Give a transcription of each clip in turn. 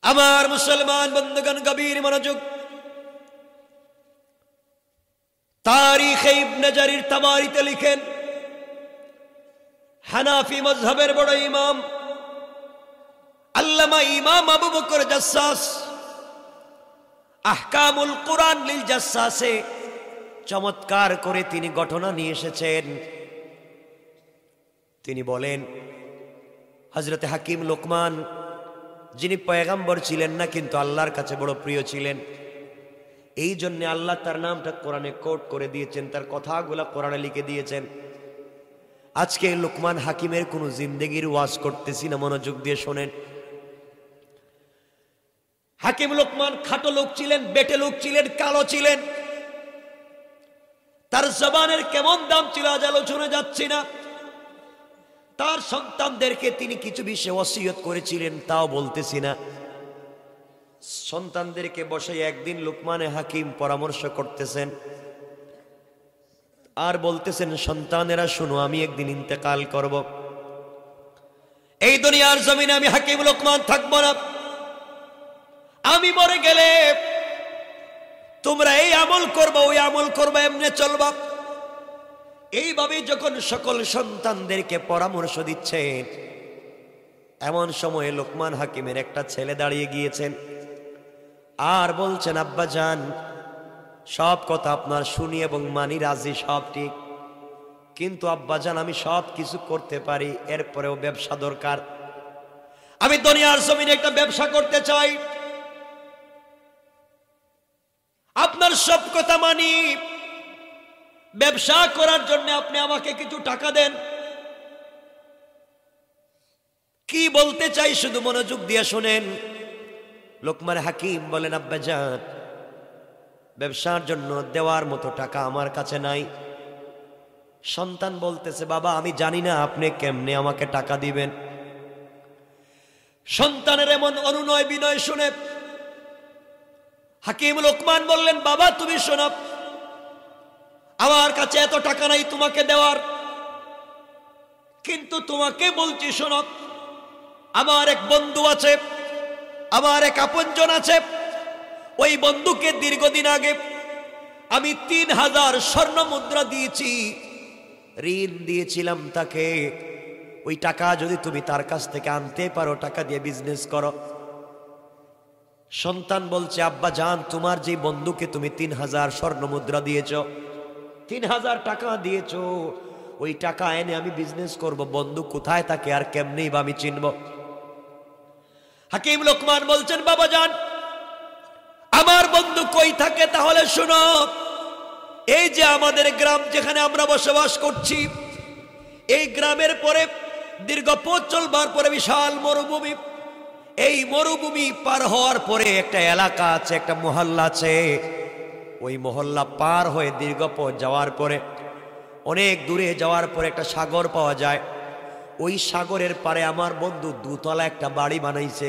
আমার মুসলমান বন্ধুগণ, গভীর মনোযোগ। তারিখে ইবনে জারির তাবারিতে লিখেন, হানাফি মাযহাবের বড় ইমাম আল্লামা ইমাম আবু বকর জাসসাস আহকামুল কুরআন লিল জাসসাসে চমৎকার করে তিনি ঘটনা নিয়ে এসেছেন। তিনি বলেন, হযরতে হাকিম লোকমান, যিনি পয়গম্বর ছিলেন না কিন্তু আল্লাহর কাছে বড় প্রিয় ছিলেন, এই জন্য আল্লাহ তার নামটা কোরআনে কোট করে দিয়েছেন, তার কথাগুলা কোরআনে লিখে দিয়েছেন। আজকে লোকমান হাকিমের কোনো জিন্দেগির ওয়াজ করতেছি না, মনোযোগ দিয়ে শোনেন। হাকিম লোকমান খাটো লোক ছিলেন, বেটে লোক ছিলেন, কালো ছিলেন। তার জবানের কেমন দাম ছিল আজ আলোচনা যাচ্ছি না। তার সন্তানদেরকে তিনি কিছু বিষয়ে ওসিয়ত করেছিলেন, তাও বলতেছি না। সন্তানদেরকে বসে একদিন লোকমানে হাকিম পরামর্শ করতেছেন আর বলতেছেন, সন্তানেরা শুনো, আমি একদিন ইন্তেকাল করব, এই দুনিয়ার জমিনে আমি হাকিম লোকমান থাকবো না। আমি মরে গেলে তোমরা এই আমল করবা, ওই আমল করবা, এমনি চলবা। এইভাবে যখন সকল সন্তানদেরকে পরামর্শ দিচ্ছেন, এমন সময়ে লোকমান হাকিমের একটা ছেলে দাঁড়িয়ে গিয়েছেন আর বলছেন, আব্বা জান, সব কথা আপনার শুনি এবং মানি, রাজি, সব ঠিক, কিন্তু আব্বা জান আমি সব কিছু করতে পারি, এরপরেও ব্যবসা দরকার। আমি দুনিয়ার জমিনে একটা ব্যবসা করতে চাই, আপনার সব কথা মানি, ব্যবসা করার জন্য আপনি আমাকে কিছু টাকা দেন। কি বলতে চাই শুধু মনোযোগ দিয়ে শুনেন। লোকমান হাকিম বলেন, আব্বা জান, ব্যবসার জন্য দেওয়ার মতো টাকা আমার কাছে নাই। সন্তান বলতেছে, বাবা আমি জানি না আপনি কেমনে আমাকে টাকা দিবেন। সন্তানের এমন অনুনয় বিনয় শুনে হাকিম লোকমান বললেন, বাবা তুমি শোনো, আমার কাছে এত টাকা নাই তোমাকে দেওয়ার, কিন্তু তোমাকে বলছি শোনো, আমার এক বন্ধু আছে, আমার এক আপনজন আছে। ওই বন্ধুকে দীর্ঘদিন আগে আমি 3000 স্বর্ণ মুদ্রা দিয়েছি, ঋণ দিয়েছিলাম তাকে। ওই টাকা যদি তুমি তার কাছ থেকে আনতে পারো, টাকা দিয়ে বিজনেস করো। সন্তান বলছে, আব্বা জান, তোমার যে বন্ধুকে তুমি 3000 স্বর্ণ মুদ্রা দিয়েছ, 3000 টাকা দিয়েছ, ওই টাকা এনে আমি বিজনেস করব, বন্ধু কোথায় থাকে আর কেমনেই বা আমি চিনব? হাকিম লোকমান বলছেন, বাবা জান, আমার বন্ধু কই থাকে তাহলে শুনো। এই যে আমাদের গ্রাম যেখানে আমরা বসবাস করছি, এই গ্রামের পরে দীর্ঘ পথ চলবার পরে বিশাল মরুভূমি। এই মরুভূমি পার হওয়ার পরে একটা এলাকা আছে, একটা মহল্লা আছে। ওই মহল্লা পার হয়ে দীর্ঘ পথ যাওয়ার পরে, অনেক দূরে যাওয়ার পরে একটা সাগর পাওয়া যায়। ওই সাগরের পারে আমার বন্ধু দুতলা একটা বাড়ি বানাইছে।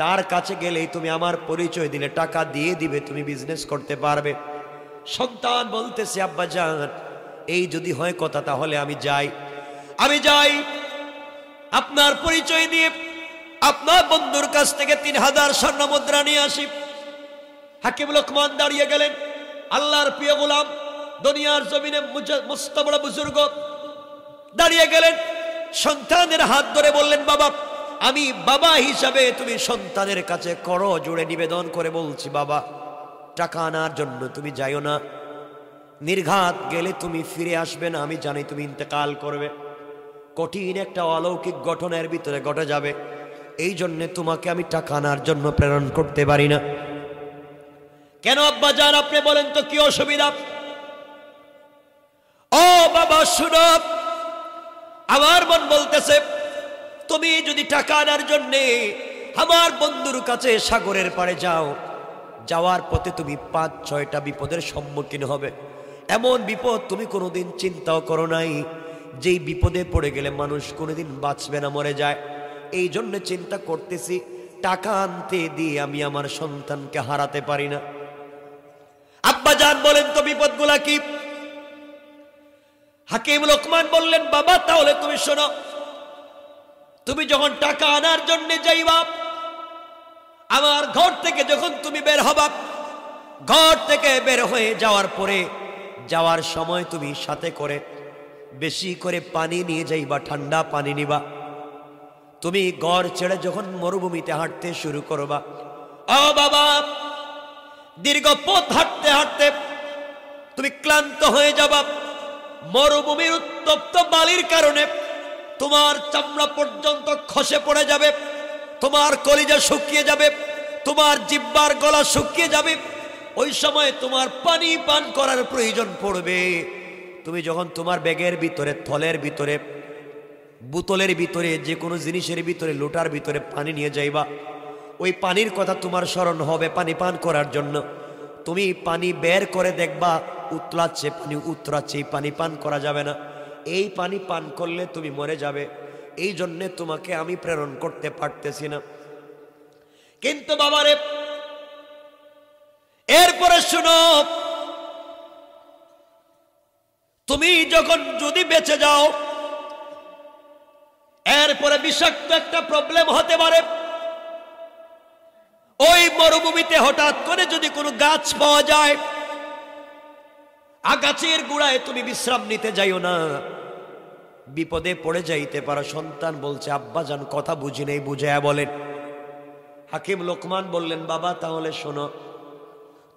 তার কাছে গেলেই তুমি আমার পরিচয় দিলে টাকা দিয়ে দিবে, তুমি বিজনেস করতে পারবে। সন্তান বলতেছে, আব্বা জান, এই যদি হয় কথা তাহলে আমি যাই, আপনার পরিচয় দিয়ে আপনার বন্ধুর কাছ থেকে 3000 স্বর্ণ মুদ্রা নিয়ে আসি। হাকিম লোকমান দাঁড়িয়ে গেলেন, আল্লাহর প্রিয় গোলাম, দুনিয়ার জমিনে মস্ত বড় বুজুর্গ দাঁড়িয়ে গেলেন। সন্তানের হাত ধরে বললেন, বাবা, আমি বাবা হিসাবে তুমি সন্তানের কাছে করো জোড়ে নিবেদন করে বলছি, বাবা টাকা আনার জন্য তুমি যাইও না, নির্ঘাত গেলে তুমি ফিরে আসবে না, আমি জানি তুমি ইন্তেকাল করবে, কঠিন একটা অলৌকিক ঘটনার ভিতরে ঘটে যাবে, এই জন্য তোমাকে আমি টাকা আনার জন্য প্রেরণ করতে পারি না। কেন আব্বা জান আপনি বলেন তো, কি অসুবিধা? ও বাবা শুনো, আমার মন বলতেছে, তুমি যদি টাকা আনার জন্যে আমার বন্ধুর কাছে সাগরের পাড়ে যাও, যাওয়ার পথে তুমি 5-6টা বিপদের সম্মুখীন হবে। এমন বিপদ তুমি কোনোদিন চিন্তাও করো নাই, যেই বিপদে পড়ে গেলে মানুষ কোনোদিন বাঁচবে না, মরে যায়। এই জন্য চিন্তা করতেছি, টাকা আনতে দিয়ে আমি আমার সন্তানকে হারাতে পারি না। আব্বা জান বলেন তো বিপদগুলা কি? হাকিম লোকমান বললেন, বাবা তাহলে তুমি শোনো, তুমি যখন টাকা আনার জন্য যাইবা, আমার ঘর থেকে যখন তুমি বের হবা, ঘর থেকে বের হয়ে যাওয়ার পরে যাওয়ার সময় তুমি সাথে করে বেশি করে পানি নিয়ে যাইবা, ঠান্ডা পানি নিবা। তুমি ঘর ছেড়ে যখন মরুভূমিতে হাঁটতে শুরু করবা, ও বাবা, দীর্ঘ পথ হাঁটতে হাঁটতে তুমি ক্লান্ত হয়ে যাবা। মরুভূমির উত্তপ্ত বালির কারণে তোমার চামড়া পর্যন্ত খসে পড়ে যাবে, তোমার কলিজা শুকিয়ে যাবে, তোমার জিহ্বার গলা শুকিয়ে যাবে। ওই সময় তোমার পানি পান করার প্রয়োজন পড়বে। তুমি যখন তোমার ব্যাগের ভিতরে, থলের ভিতরে, বোতলের ভিতরে, যে কোনো জিনিসের ভিতরে, লোটার ভিতরে পানি নিয়ে যাইবা, ওই পানির কথা তোমার স্মরণ হবে পানি পান করার জন্য। তুমি পানি বের করে দেখবা উতলাচ্ছে, পানি উতরাচ্ছে, এই পানি পান করা যাবে না। এই পানি পান করলে তুমি মরে যাবে, এই জন্যে তোমাকে আমি প্রেরণ করতে পারতেছি না। কিন্তু বাবারে, এরপরে শুনো, তুমি যখন যদি বেঁচে যাও, এরপরে বিষাক্ত একটা প্রবলেম হতে পারে। ওই মরুভূমিতে হঠাৎ করে যদি কোনো গাছ পাওয়া যায়, গাছের গোড়ায় তুমি বিশ্রাম নিতে যাইও না, বিপদে পড়ে যাইতে পারো। সন্তান বলছে, আব্বা জান কথা বুঝি নেই, বুঝায়া বলেন। হাকিম লোকমান বললেন, বাবা তাহলে শোনো,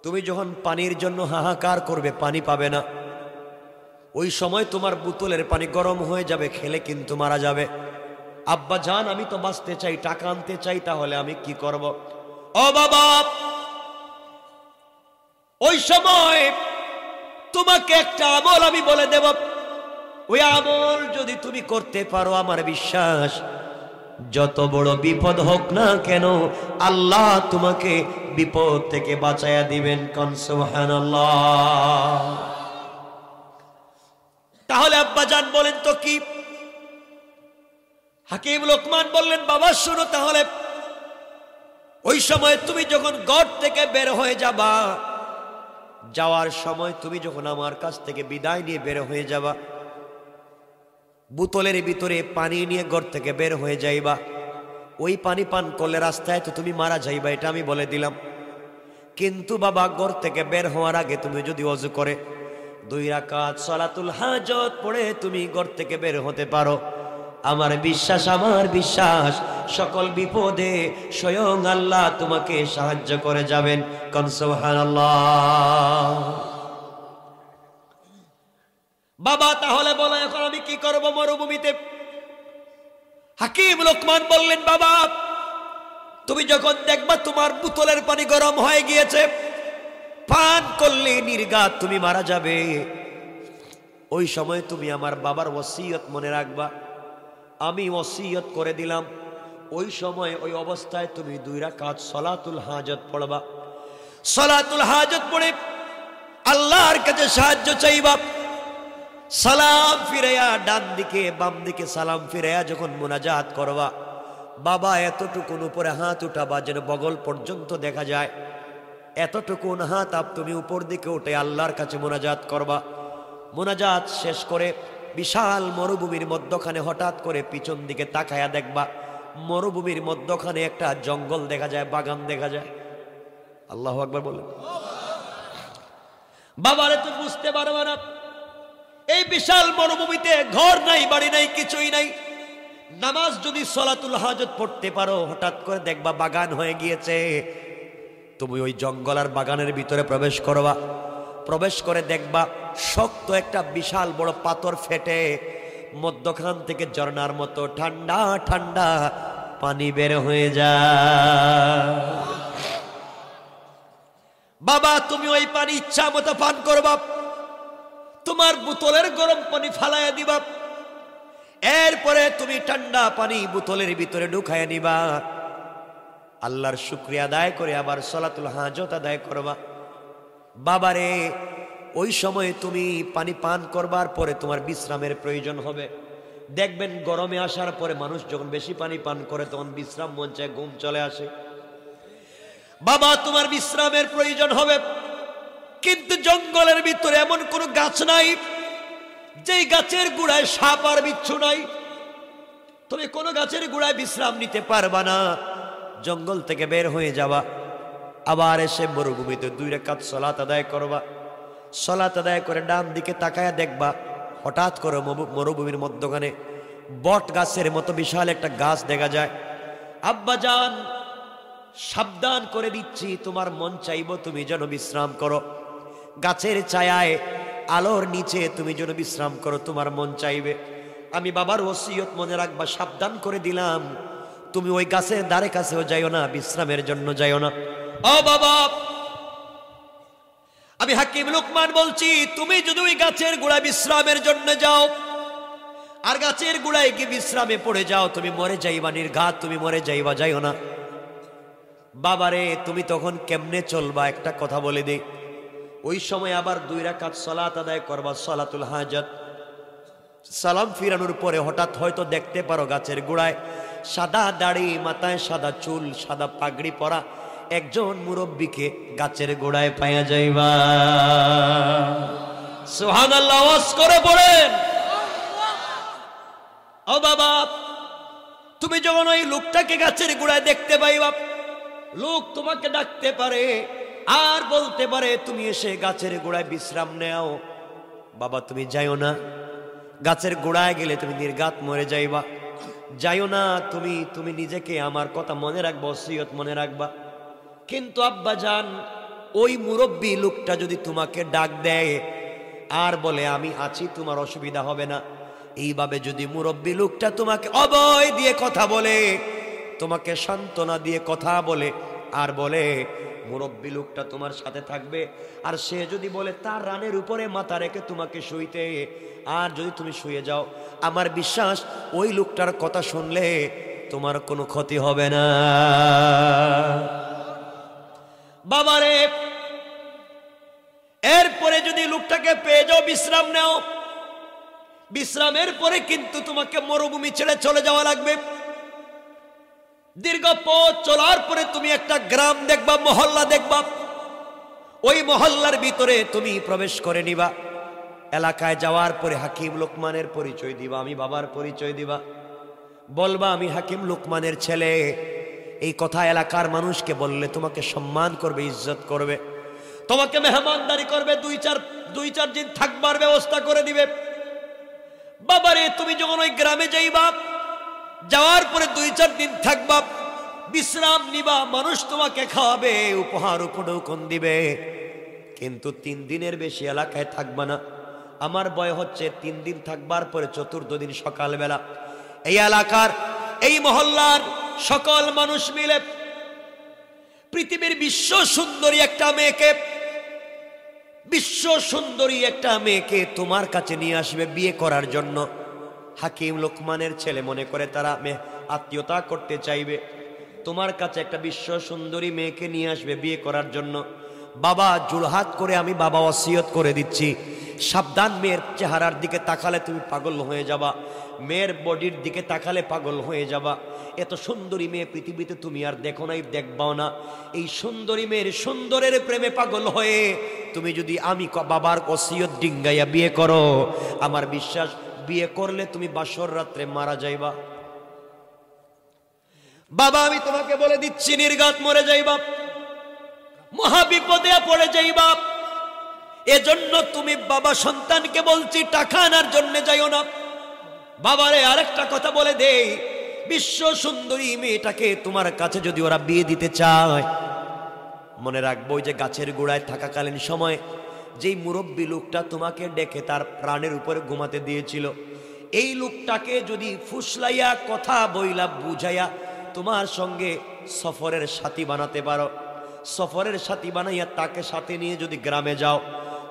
তুমি যখন পানির জন্য হাহাকার করবে, পানি পাবে না, ওই সময় তোমার বোতলের পানি গরম হয়ে যাবে, খেলে কিন্তু মারা যাবে। আব্বা জান, আমি তো বাঁচতে চাই, টাকা আনতে চাই, তাহলে আমি কি করব? ও বাবা, ওই সময় তোমাকে একটা আমল আমি বলে দেব। ওই আমল যদি তুমি করতে পারো, আমার বিশ্বাস যত বড় বিপদ হোক না কেন, আল্লাহ তোমাকে বিপদ থেকে বাঁচায়া দিবেন। কোন সুবহানাল্লাহ। তাহলে আব্বা জান বলেন তো কি? হাকিম লোকমান বললেন, বাবা শুনো, তাহলে ওই সময় তুমি যখন ঘর থেকে বের হয়ে যাবা, যাওয়ার সময় তুমি যখন আমার কাছ থেকে বিদায় নিয়ে বের হয়ে যাবা, বোতলের ভিতরে পানি নিয়ে ঘর থেকে বের হয়ে যাইবা। ওই পানি পান করলে রাস্তায় তো তুমি মারা যাইবা, এটা আমি বলে দিলাম। কিন্তু বাবা, ঘর থেকে বের হওয়ার আগে তুমি যদি ওযু করে 2 রাকাত সালাতুল হাজত পড়ে তুমি ঘর থেকে বের হতে পারো, আমার বিশ্বাস সকল বিপদে স্বয়ং আল্লাহ তোমাকে সাহায্য করে যাবেন। কোন সুবহানাল্লাহ। বাবা তাহলে বলো, এখন আমি কি করব মরুভূমিতে? হাকিম লোকমান বললেন, বাবা তুমি যখন দেখবা তোমার বোতলের পানি গরম হয়ে গিয়েছে, পান করলে নির্ঘাত তুমি মারা যাবে, ওই সময় তুমি আমার বাবার ওসিয়ত মনে রাখবা। আমি ওসিয়ত করে দিলাম, ওই সময় ওই অবস্থায় তুমি 2 রাকাত সালাতুল হাজত পড়বা। সালাতুল হাজত পড়ে আল্লাহর কাছে সাহায্য চাইবা। সালাম ফিরাইয়া ডান দিকে বাম দিকে সালাম ফিরাইয়া যখন মুনাজাত করবা, বাবা এতটুকুন উপরে হাত উঠাবা যেন বগল পর্যন্ত দেখা যায়। এতটুকুন হাত তুমি উপর দিকে উঠে আল্লাহর কাছে মুনাজাত করবা। মুনাজাত শেষ করে বিশাল মরুভূমির মধ্যখানে হঠাৎ করে পিছন দিকে তাকায়া দেখবা, মরুভূমির মধ্যখানে একটা জঙ্গল দেখা যায়, বাগান দেখা যায়। আল্লাহু আকবার বলেন। বাবারে তুমি বুঝতে পারবে না, এই বিশাল মরুভূমিতে ঘর নাই, বাড়ি নাই, কিছুই নাই। নামাজ যদি সালাতুল হাজত পড়তে পারো, হঠাৎ করে দেখবা বাগান হয়ে গিয়েছে। তুমি ওই জঙ্গল আর বাগানের ভিতরে প্রবেশ করবা। প্রবেশ করে দেখবা শক্ত একটা বিশাল বড় পাথর ফেটে মধ্যখান থেকে ঝর্ণার মতো ঠান্ডা ঠান্ডা পানি বের হয়ে যায়। বাবা তুমি ওই পানি ইচ্ছা মতো পান করবা, তোমার বোতলের গরম পানি ফালাইয়া দিবা, এরপরে তুমি ঠান্ডা পানি বোতলের ভিতরে ঢুকাইয়া নিবা। আল্লাহর শুকরিয়া আদায় করে আবার সালাতুল হাজত আদায় করবা। বাবারে ওই সময় তুমি পানি পান করবার পরে তোমার বিশ্রামের প্রয়োজন হবে। দেখবেন গরমে আসার পরে মানুষ যখন বেশি পানি পান করে তখন বিশ্রাম মন চায়, ঘুম চলে আসে। বাবা তোমার বিশ্রামের প্রয়োজন হবে, কিন্তু জঙ্গলের ভিতরে এমন কোনো গাছ নাই যেই গাছের গোড়ায় সাপ আর বিচ্ছু নাই। তুমি কোনো গাছের গোড়ায় বিশ্রাম নিতে পারবা না। জঙ্গল থেকে বের হয়ে যাবা, আবার এসে মরুভূমিতে 2 রাকাত সালাত আদায় করবা। সালাত আদায় করে ডান দিকে তাকায়া দেখবা হঠাৎ করে মরুভূমির মধ্যখানে বট গাছের মতো বিশাল একটা গাছ দেখা যায়। আব্বাজান সাবধান করে দিচ্ছি, তোমার মন চাইব তুমি যেন বিশ্রাম করো, গাছের ছায়ায় আলোর নিচে তুমি যেন বিশ্রাম করো, তোমার মন চাইবে। আমি বাবার ওসিয়ত মনে রাখবা, সাবধান করে দিলাম, তুমি ওই গাছের ধারে কাছেও যাইও না, বিশ্রামের জন্য যাইও না। ও বাবা, আমি হাকিম লুকমান বলছি, তুমি যদি ওই গাছের গোড়ায় বিশ্রামের জন্য যাও আর গাছের গোড়ায় গিয়ে বিশ্রামে পড়ে যাও, তুমি মরে যাইবা, নির্ঘাত তুমি মরে যাইবা, যাইও না। বাবারে তুমি তখন কেমনে চলবা একটা কথা বলে দেই। ওই সময় আবার 2 রাকাত সালাত আদায় করবা, সালাতুল হাজাত। সালাম ফিরানোর পরে হঠাৎ হয়তো দেখতে পারো গাছের গোড়ায় সাদা দাড়ি, মাথায় সাদা চুল, সাদা পাগড়ি পরা একজন মুরব্বীকে গাছের গোড়ায় পাইয়া যাইবা। সুবহানাল্লাহ, আওয়াজ করে পড়েন। ও বাবা, তুমি যখন ওই লোকটাকে গাছের গোড়ায় দেখতে পাইবা, লোক তোমাকে ডাকতে পারে আর বলতে পারে তুমি এসে গাছের গোড়ায় বিশ্রাম নেও। বাবা তুমি যাইও না, গাছের গোড়ায় গেলে তুমি নির্ঘাত মরে যাইবা, যাইও না। তুমি নিজেকে আমার কথা মনে রাখবা, ওসিয়ত মনে রাখবা। কিন্তু আব্বা জান, ওই মুরব্বী লোকটা যদি তোমাকে ডাক দেয় আর বলে আমি আছি, তোমার অসুবিধা হবে না, এইভাবে যদি মুরব্বী লোকটা তোমাকে অভয় দিয়ে কথা বলে, তোমাকে সান্ত্বনা দিয়ে কথা বলে আর বলে মুরব্বী লোকটা তোমার সাথে থাকবে, আর সে যদি বলে তার রানের উপরে মাথা রেখে তোমাকে শুইতে, আর যদি তুমি শুয়ে যাও, আমার বিশ্বাস ওই লোকটার কথা শুনলে তোমার কোনো ক্ষতি হবে না। বাবারে, এরপরে যদি লোকটাকে পেয়ে যাও, বিশ্রাম নাও, বিশ্রামের পরে কিন্তু তোমাকে মরুভূমি ছেড়ে চলে যাওয়া লাগবে। দীর্ঘ পথ চলার পরে তুমি একটা গ্রাম দেখবা, মহল্লা দেখবা, ওই মহল্লার ভিতরে তুমি প্রবেশ করে নিবা। এলাকায় যাওয়ার পরে হাকিম লোকমানের পরিচয় দিবা, আমি বাবার পরিচয় দিবা, বলবা আমি হাকিম লোকমানের ছেলে। এই কথা এলাকার মানুষকে বললে তোমাকে সম্মান করবে, ইজ্জত করবে, তোমাকে মেহমানদারি করবে, 2-4 দিন থাকবার ব্যবস্থা করে দিবে। বাবারে, তুমি যখন ওই গ্রামে যাইবা, যাওয়ার পরে 2-4 দিন থাকবা, বিশ্রাম নিবা, মানুষ তোমাকে খাওয়াবে, উপহার উপঢৌকন দিবে, কিন্তু 3 দিনের বেশি এলাকায় থাকবা না। আমার ভয় হচ্ছে 3 দিন থাকবার পরে 4th দিন সকালবেলা এই এলাকার, এই মহল্লার সকল মানুষ মিলে পৃথিবীর বিশ্ব সুন্দরী একটা মেয়েকে তোমার কাছে নিয়ে আসবে বিয়ে করার জন্য। হাকিম লোকমানের ছেলে মনে করে তারা আত্মীয়তা করতে চাইবে, তোমার কাছে একটা বিশ্ব সুন্দরী মেয়েকে নিয়ে আসবে বিয়ে করার জন্য। বাবা জোড়হাত করে আমি বাবা ওসিয়ত করে দিচ্ছি, সাবধান, মেয়ের চেহারার দিকে তাকালে তুমি পাগল হয়ে যাবা, মেয়ের বডির দিকে তাকালে পাগল হয়ে যাবা। এত সুন্দরী মেয়ে পৃথিবীতে তুমি আর দেখো নাই, দেখবাও না। এই সুন্দরী মেয়ের সুন্দরের প্রেমে পাগল হয়ে তুমি যদি আমি বাবার ওসিয়ত ডিঙ্গাইয়া বিয়ে করো, আমার বিশ্বাস বিয়ে করলে তুমি বাসর রাত্রে মারা যাইবা। বাবা আমি তোমাকে বলে দিচ্ছি, নির্ঘাত মরে যাইবা, মহাবিপদে পড়ে যাইবা। এজন্য তুমি বাবা সন্তানকে বলছি টাকা আনার জন্য যাইও না। বাবারে আরেকটা কথা বলে দেই, বিশ্ব সুন্দরী মেয়েটাকে তোমার কাছে যদি ওরা বিয়ে দিতে চায়, মনে রাখবো যে গাছের গোড়ায় থাকাকালীন সময় যেই মুরব্বী লোকটা তোমাকে ডেকে তার প্রাণের উপরে ঘুমাতে দিয়েছিল, এই লোকটাকে যদি ফুসলাইয়া কথা বইলা বুঝাইয়া তোমার সঙ্গে সফরের সাথী বানাতে পারো, সফরের সাথী বানাইয়া তাকে সাথে নিয়ে যদি গ্রামে যাও,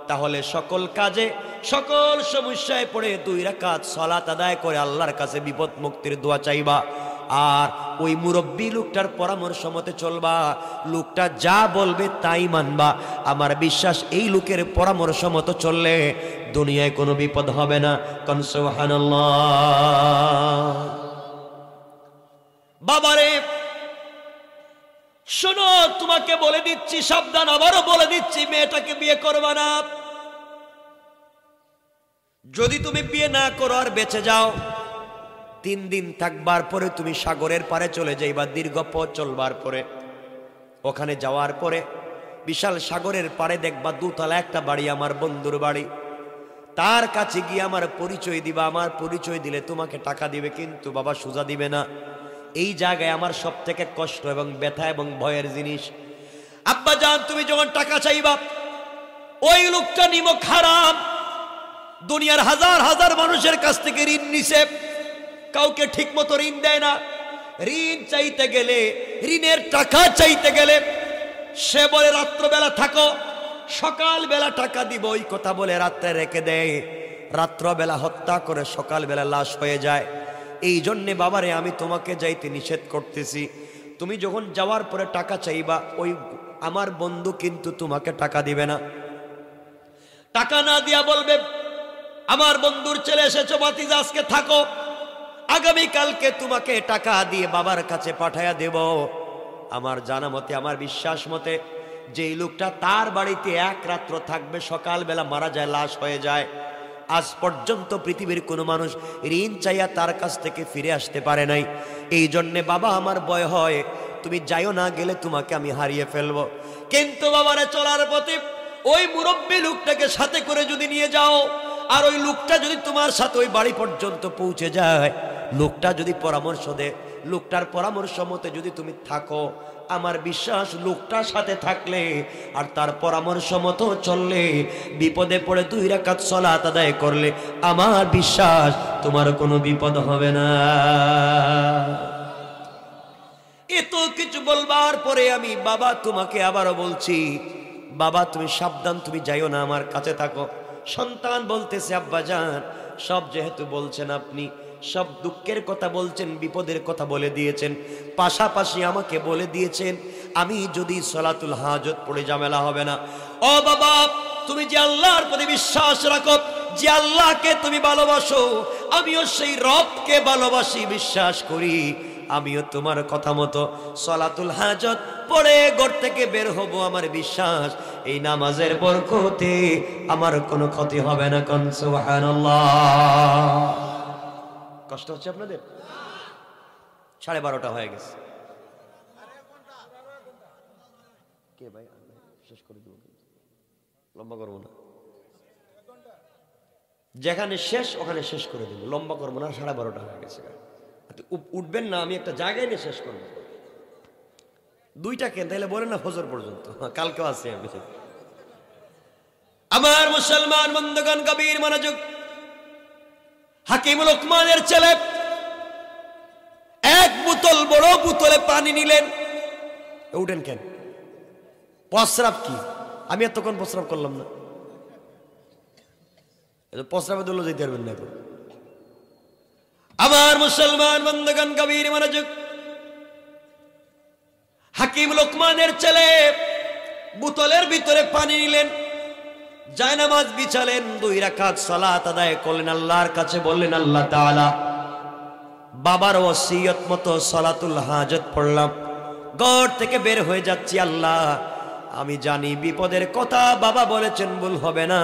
তাহলে সকল কাজে সকল সমস্যায় পড়ে 2 রাকাত সালাত আদায় করে আল্লাহর কাছে বিপদ মুক্তির দোয়া চাইবা। আর ওই মুরব্বী লোকটার পরামর্শ মতে চলবা, লোকটা যা বলবে তাই মানবা। আমার বিশ্বাস এই লোকের পরামর্শ মতো চললে দুনিয়ায় কোনো বিপদ হবে না। কোন সুবহানাল্লাহ। বাবারে শোনো, তোমাকে বলে দিচ্ছি সাবধান, আবারও বলে দিচ্ছি, মেয়েটাকে বিয়ে করবা না। যদি তুমি বিয়ে না করো আর বেঁচে যাও, 3 দিন থাকবার পরে তুমি সাগরের পারে চলে যাইবা। দীর্ঘ পথ চলবার পরে ওখানে যাওয়ার পরে বিশাল সাগরের পারে দেখবা দুতলা একটা বাড়ি, আমার বন্ধুর বাড়ি। তার কাছে গিয়ে আমার পরিচয় দিবা। আমার পরিচয় দিলে তোমাকে টাকা দিবে, কিন্তু বাবা সোজা দিবে না। এই জায়গায় আমার সব থেকে কষ্ট এবং ব্যথা এবং ভয়ের জিনিস। আব্বা জান, তুমি যখন টাকা চাইবা, ওই লোকটা নিমক হারাম, দুনিয়ার হাজার হাজার মানুষের কাছ থেকে ঋণ নিছে, কাউকে ঠিক মতো ঋণ দেয় না। ঋণ চাইতে গেলে, ঋণের টাকা চাইতে গেলে সে বলে রাত্রবেলা থাকো, সকালবেলা টাকা দিব, ওই কথা বলে রাত্রে রেখে দেয়। রাত্রবেলা হত্যা করে সকালবেলা লাশ হয়ে যায়। এই জন্যে বাবারে আমি তোমাকে যাইতে নিষেধ করতেছি। তুমি যখন যাওয়ার পরে টাকা চাইবা, ওই আমার বন্ধু কিন্তু তোমাকে টাকা দিবে না। টাকা না দিয়া বলবে, আমার বন্ধুর ছেলে এসেছো ভাতিজা, আজকে থাকো, আগামীকালকে তোমাকে টাকা দিয়ে বাবার কাছে পাঠায়া দেব। আমার জানা মতে, আমার বিশ্বাস মতে, যেই লোকটা তার বাড়িতে এক রাত্র থাকবে, সকালবেলা মারা যায়, লাশ হয়ে যায়। আজ পর্যন্ত পৃথিবীর কোনো মানুষ ঋণ চাইয়া তার কাছ থেকে ফিরে আসতে পারে নাই। এই জন্যে বাবা আমার ভয় হয়, তুমি যাইও না, গেলে তোমাকে আমি হারিয়ে ফেলবো। কিন্তু বাবারে চলার পথে ওই মুরব্বী লোকটাকে সাথে করে যদি নিয়ে যাও, আর ওই লোকটা যদি তোমার সাথে ওই বাড়ি পর্যন্ত পৌঁছে যায়, লোকটা যদি পরামর্শ দেয়, লোকটার পরামর্শ মতে যদি তুমি থাকো, আমার বিশ্বাস লোকটার সাথে থাকলে আর তার পরামর্শ মতো চললে, বিপদে পড়ে 2 রাকাত সালাত আদায় করলে, আমার বিশ্বাস তোমার কোনো বিপদ হবে না। এত কিছু বলবার পরে আমি বাবা তোমাকে আবারও বলছি, বাবা তুমি সাবধান, তুমি যাইও না, আমার কাছে থাকো। সন্তান বলতেছে, আব্বা জান, সব যেহেতু বলছেন, আপনি সব দুঃখের কথা বলছেন, বিপদের কথা বলে দিয়েছেন, পাশাপাশি আমাকে বলে দিয়েছেন আমি যদি সলাতুল হাজত পড়ে ঝামেলা হবে না। ও বাবা, তুমি যে আল্লাহর প্রতি বিশ্বাস রাখো, যে আল্লাহকে তুমি ভালোবাসো, আমিও সেই রবকে ভালোবাসি, বিশ্বাস করি। আমিও তোমার কথা মতো সলাতুল হাজত পড়ে ঘর থেকে বের হব। আমার বিশ্বাস এই নামাজের বরকতে আমার কোনো ক্ষতি হবে না। কোন সুবহানাল্লাহ। কষ্ট হচ্ছে আপনাদের? 12:30 হয়ে গেছে। কে ভাই, শেষ করে দেব, লম্বা করবো না। যেখানে শেষ ওখানে শেষ করে দেবো, লম্বা করবো না। 12:30 হয়ে গেছে। উঠবেন না, আমি একটা জায়গায় নিয়ে শেষ করবো। 2টা কেন তাইলে বলেন না, ফজর পর্যন্ত। কালকেও আছে আমি। আমার মুসলমান বন্ধুগণ, কবির মনোযোগ। হাকিম লোকমানের ছেলে 1 বোতল, বড় বোতলে পানি নিলেন। উঠেন কেন? প্রস্রাব কি? আমি এতক্ষণ প্রস্রাব করলাম না। প্রস্রাবে দল যেতে পারবেন না এখন। আমার মুসলমান বন্ধুগণ, কবির মনোযোগ। হাকিম লোকমানের ছেলে বোতলের ভিতরে পানি নিলেন, জায়নামাজ বিছালেন, 2 রাকাত সালাত আদায় করলেন, আল্লাহর কাছে বললেন, আল্লাহ তাআলা, বাবার ওসিয়ত মতো সালাতুল হাজত পড়লাম, ঘর থেকে বের হয়ে যাচ্ছি। আল্লাহ, আমি জানি বিপদের কথা বাবা বলেছেন, ভুল হবে না,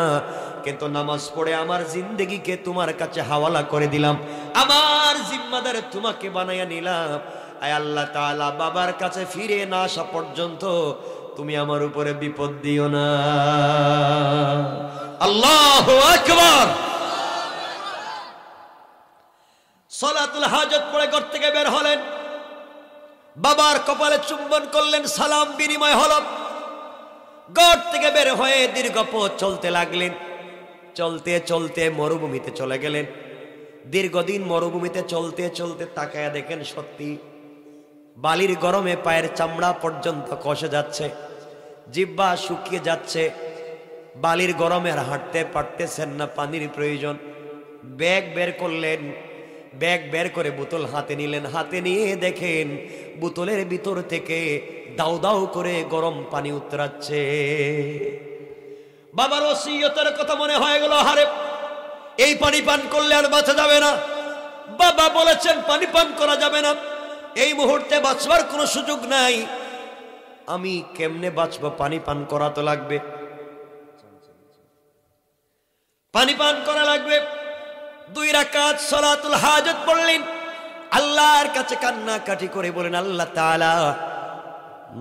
কিন্তু নামাজ পড়ে আমার জিন্দেগিকে তোমার কাছে হাওয়ালা করে দিলাম, আমার জিম্মাদার তোমাকে বানাইয়া নিলাম। আয় আল্লাহ তাআলা, বাবার কাছে ফিরে না আসা পর্যন্ত তুমি আমার উপরে বিপদ দিও না। আল্লাহু আকবার। সালাতুল হাজত পড়ে ঘর থেকে বের হলেন, বাবার কপালে চুম্বন করলেন, সালাম বিনিময় হল। ঘর থেকে বের হয়ে দীর্ঘ পথ চলতে লাগলেন। চলতে চলতে মরুভূমিতে চলে গেলেন। দীর্ঘদিন মরুভূমিতে চলতে চলতে তাকায়া দেখেন, সত্যি বালির গরমে পায়ের চামড়া পর্যন্ত কষে যাচ্ছে, জিহ্বা শুকিয়ে যাচ্ছে, বালির গরমে আর হাঁটতে পারতেছেন না, পানির প্রয়োজন। ব্যাগ বের করলেন, ব্যাগ বের করে বোতল হাতে নিলেন। হাতে নিয়ে দেখেন বোতলের ভিতর থেকে দাউ দাউ করে গরম পানি উতরাচ্ছে। বাবার ওসিয়তের কথা মনে হয়ে গেল, হারে এই পানি পান করলে আর বাঁচা যাবে না। বাবা বলেছেন পানি পান করা যাবে না, এই মুহূর্তে বাঁচবার কোনো সুযোগ নাই। আমি কেমনে বাঁচবো? পানি পান করা তো লাগবে, পানি পান করা লাগবে। 2 রাকাত সালাতুল হাজত পড়লেন, আল্লাহর কাছে কান্নাকাটি করে বলেন, আল্লাহ তাআলা,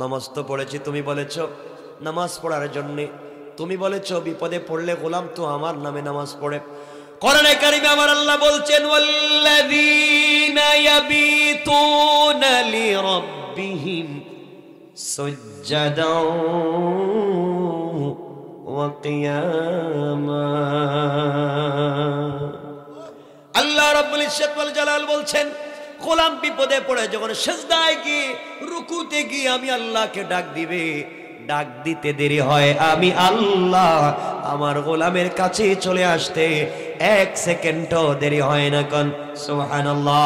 নামাজ তো পড়েছি, তুমি বলেছো নামাজ পড়ার জন্য, তুমি বলেছো বিপদে পড়লে গোলাম তো আমার নামে নামাজ পড়ে। কোরআনে কারিমে আমার আল্লাহ বলছেন, ওয়াল্লাযীনা ইয়াবিতুনা লিরাব্বিহিম সুজদাও ওয়া কিয়ামা। আল্লাহ রাব্বুল ইজ্জত ওয়াল জালাল বলছেন, গোলাম বিপদে পড়ে যখন সিজদায় গিয়ে রুকুতে গিয়ে আমি আল্লাহকে ডাক দিবে, ডাক দিতে দেরি হয়, আমি আল্লাহ আমার গোলামের কাছে চলে আসতে 1 সেকেন্ডও দেরি হয় না। কোন সুবহানাল্লাহ।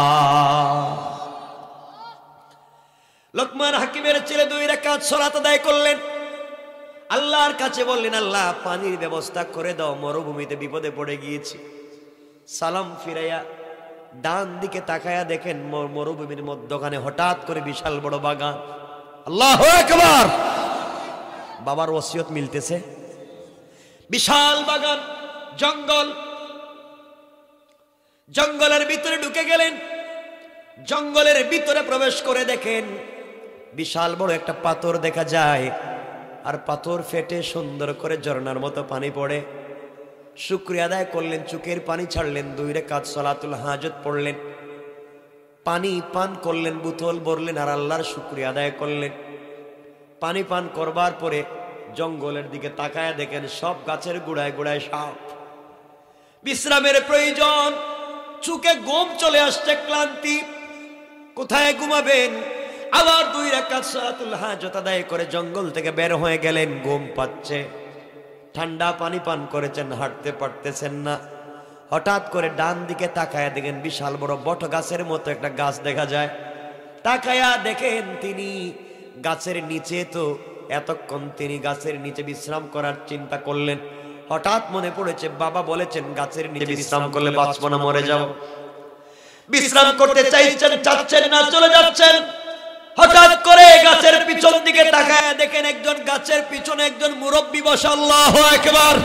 লোকমান হাকিমের ছেলে 2 রাকাত সালাত আদায় করলেন, আল্লাহর কাছে বললেন, আল্লাহ পানির ব্যবস্থা করে দাও, মরুভূমিতে বিপদে পড়ে গিয়েছি। সালাম ফিরাইয়া ডান দিকে তাকায়া দেখেন মরুভূমির মধ্যখানে হঠাৎ করে বিশাল বড় বাগান। আল্লাহু আকবার। বাবার ওসিয়ত মিলতেছে। বিশাল বাগান, জঙ্গল, জঙ্গলের ভিতরে ঢুকে গেলেন। জঙ্গলের ভিতরে প্রবেশ করে দেখেন বিশাল বড় একটা পাথর দেখা যায়, আর পাথর ফেটে সুন্দর করে ঝর্ণার মতো পানি পড়ে। শুকরিয়া আদায় করলেন, চোখের পানি ছাড়লেন, 2 রাকাত সালাতুল হাজত পড়লেন, পানি পান করলেন, বোতল ভরলেন আর আল্লাহর শুকরিয়া আদায় করলেন। পানি পান করবার পরে জঙ্গলের দিকে তাকায়া দেখেন সব গাছের গোড়ায় গোড়ায় সাপ। বিশ্রামের প্রয়োজন, চোখে ঘুম চলে আসছে, ক্লান্তি, কোথায় ঘুমাবেন? আবার 2 রাকাত সালাতুল হাজত আদায় করে জঙ্গল থেকে বের হয়ে গেলেন। ঘুম পাচ্ছে, ঠান্ডা পানি পান করেছেন, হাঁটতে পারতেছেন না। হঠাৎ করে ডান দিকে তাকায়া দেখেন বিশাল বড় বট গাছের মতো একটা গাছ দেখা যায়। তাকায়া দেখেন তিনি গাছের নিচে, তো এতক্ষণ তিনি গাছের নিচে বিশ্রাম করার চিন্তা করলেন। হঠাৎ মনে পড়েছে বাবা বলেছেন গাছের নিচে বিশ্রাম করলে বাঁচবো না, মরে যাব। বিশ্রাম করতে চাইছেন, চাচ্ছেন না, চলে যাচ্ছেন। হঠাৎ করে গাছের পিছন দিকে তাকায়া দেখেন একজন গাছের পিছনে একজন মুরব্বি বসা। আল্লাহু আকবার।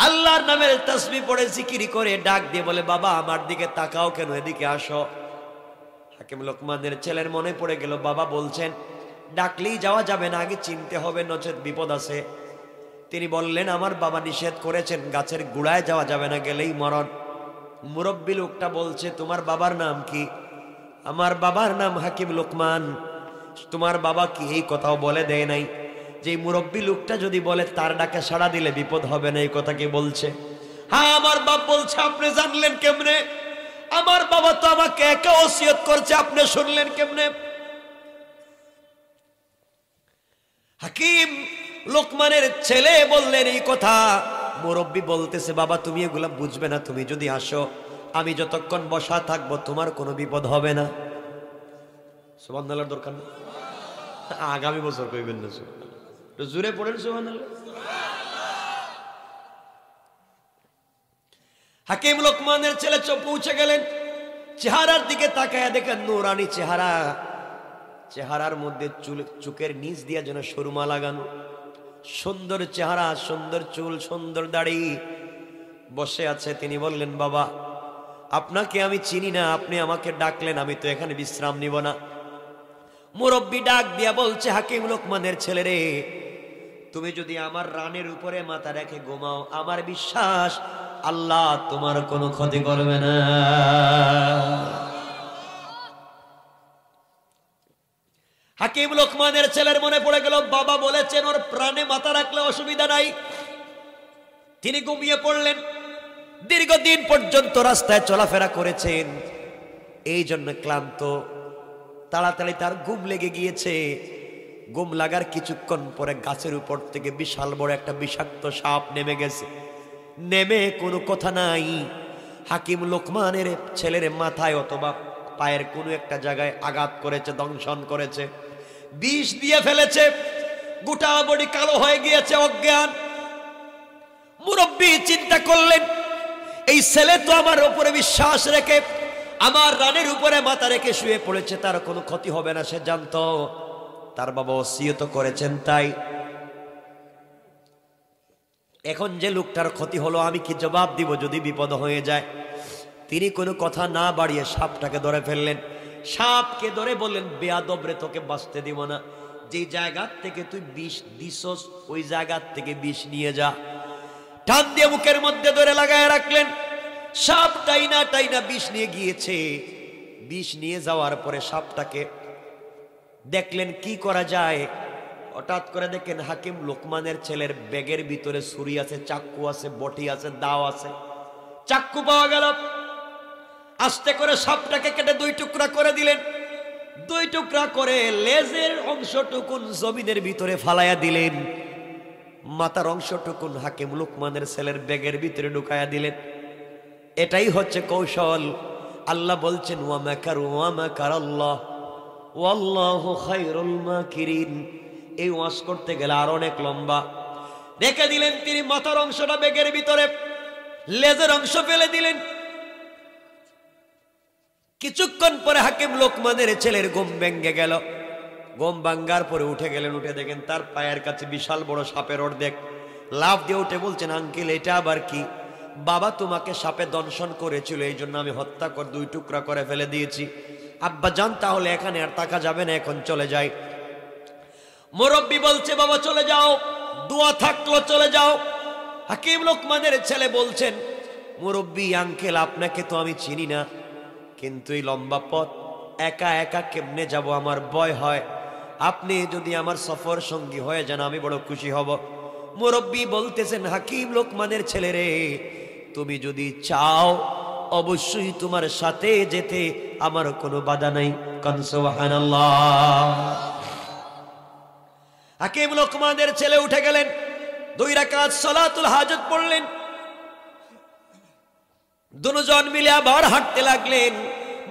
আল্লাহর নামের তাসবিহ পড়ে জিকির করে ডাক দিয়ে বলে, বাবা আমার দিকে তাকাও কেন, এদিকে আসো। হাকিম লোকমানের ছেলের মনে পড়ে গেল বাবা বলছেন ডাকলেই যাওয়া যাবে না, আগে চিনতে হবে, নচেত বিপদ আছে। তিনি বললেন আমার বাবা নিষেধ করেছেন, গাছের গুড়ায় যাওয়া যাবে না, গেলেই মরণ। মুরব্বী লোকটা বলছে, তোমার বাবার নাম কি? আমার বাবার নাম হাকিম লোকমান। তোমার বাবা কি এই কথাও বলে দেয় নাই যে মুরব্বী লোকটা যদি বলে তার ডাকে সাড়া দিলে বিপদ হবে না, এই কথা কি বলছে? হ্যাঁ আমার বাপ বলছে। আপনি জানলেন কেমনে? আমার বাবা তো আমাকে একা ওসিয়ত করছে, আপনি শুনলেন কেমনে? হাকিম লোকমানের ছেলে বললেন এই কথা। মুরব্বী বলতেছে, বাবা তুমি এগুলা বুঝবে না, তুমি যদি আসো আমি যতক্ষণ বসা থাকবো তোমার কোনো বিপদ হবে না। সুবহানাল্লাহর দরকার না, আগামী বছর কইবেন না, সুবহানাল্লাহ জোরে পড়েন সুবহানাল্লাহ। হাকিম লোকমানের ছেলে পৌঁছে গেলেন, চেহারার দিকে তাকায়া দেখেন নূরানি চেহারা, চেহারার মধ্যে চুলের নিচ দিয়ে যেন সুরমা লাগানো, সুন্দর চেহারা, সুন্দর চুল, সুন্দর দাড়ি, বসে আছে। তিনি বললেন বাবা আপনাকে আমি চিনি না, আপনি আমাকে ডাকলেন, আমি তো এখানে বিশ্রাম নিব না। মুরব্বী ডাক দিয়া বলছে, হাকিম লোকমানের ছেলে রে, তুমি যদি আমার রানের উপরে মাথা রেখে ঘুমাও, আমার বিশ্বাস আল্লাহ তোমার কোনো ক্ষতি করবে না। হাকিম লোকমানের ছেলের মনে পড়ে গেল বাবা বলেছেন ওর প্রাণে মাথা রাখলে অসুবিধা নাই। তিনি ঘুমিয়ে পড়লেন। দীর্ঘদিন পর্যন্ত রাস্তায় চলাফেরা করেছেন, এই জন্য ক্লান্ত, তাড়াতাড়ি তার ঘুম লেগে গিয়েছে। ঘুম লাগার কিছুক্ষণ পরে গাছের উপর থেকে বিশাল বড় একটা বিষাক্ত সাপ নেমে গেছে। নেমে কোনো কথা নাই, হাকিম লোকমানের ছেলের মাথায় অথবা পায়ের কোনো একটা জায়গায় আঘাত করেছে, দংশন করেছে, বিষ দিয়ে ফেলেছে, গোটা বডি কালো হয়ে গিয়েছে, অজ্ঞান। মুরব্বী চিন্তা করলেন এই ছেলে তো আমার উপরে বিশ্বাস রেখে আমার রানের উপরে মাথা রেখে শুয়ে পড়েছে, তার কোনো ক্ষতি হবে না, সে জানতো, তার বাবা ওসিয়ত করেছেন। তাই এখন যে লোকটার ক্ষতি হলো আমি কি জবাব দিব যদি বিপদ হয়ে যায়? তিনি কোনো কথা না বাড়িয়ে সাপটাকে ধরে ফেললেন। সাপকে ধরে বললেন, বেয়াদবরে, তোকে বাঁচতে দিব না, যে জায়গা থেকে তুই বিষ দিছস ওই জায়গা থেকে বিষ নিয়ে যা। টান দিয়ে মুখের মধ্যে ধরে লাগায় রাখলেন। সাপ টাইনা টাইনা বিষ নিয়ে গিয়েছে। বিষ নিয়ে যাওয়ার পরে সাপটাকে দেখলেন কি করা যায়। হঠাৎ করে দেখেন হাকিম লোকমানের ছেলের ব্যাগের ভিতরে ছুরি আছে, চাক্কু আছে, বটি আছে, দাও আছে। চাক্কু পাওয়া গেল। আস্তে করে সাপটাকে কেটে 2 টুকরা করে দিলেন। 2 টুকরা করে লেজের অংশটুকুন জমিনের ভিতরে ফালাইয়া দিলেন। মাথার অংশটুকুন হাকিম লোকমানের ছেলের ব্যাগের ভিতরে ঢুকাইয়া দিলেন। এটাই হচ্ছে কৌশল। আল্লাহ বলছেন, ওয়া মাকারু ওয়া মাকারাল্লাহ ওয়াল্লাহু খায়রুল মাকিরিন। এই ওয়াজ করতে গেলে আর অনেক লম্বা। রেখে দিলেন তিনি মাথার অংশটা ব্যাগের ভিতরে, লেজের অংশ ফেলে দিলেন। কিছুক্ষণ পরে হাকিম লোকমানের ছেলের ঘুম ভেঙে গেল। ঘুম ভাঙ্গার পরে উঠে গেলেন। উঠে দেখেন তার পায়ের কাছে বিশাল বড় সাপের অর্ধেক। লাফ দিয়ে উঠে বলছেন, আঙ্কেল এটা আবার কি? বাবা তোমাকে সাপে দংশন করেছিল, এই জন্য আমি হত্যা করে 2 টুকরা করে ফেলে দিয়েছি। আব্বা জান, তাহলে এখানে আর থাকা যাবে না, এখন চলে যাই। মুরব্বি বলছে, বাবা চলে যাও, দোয়া থাকলো চলে যাও। হাকিম লোকমানের ছেলে বলছেন, মুরব্বি আঙ্কেল, আপনাকে তো আমি চিনি না, কিন্তু এই লম্বা পথ একা একা কেমনে যাব, আমার ভয় হয়। আপনি যদি আমার সফর সঙ্গী হয়ে যান আমি বড় খুশি হব। মুরব্বি বলতেছেন, হাকিম লোকমানের ছেলে রে, তুমি যদি চাও অবশ্যই তোমার সাথে যেতে আমার কোনো বাধা নাই। কান সুবহানাল্লাহ। হাকিম লোকমানের ছেলে উঠে গেলেন, 2 রাকাত সালাতুল হাজত পড়লেন। দুজন মিলে আবার হাঁটতে লাগলেন।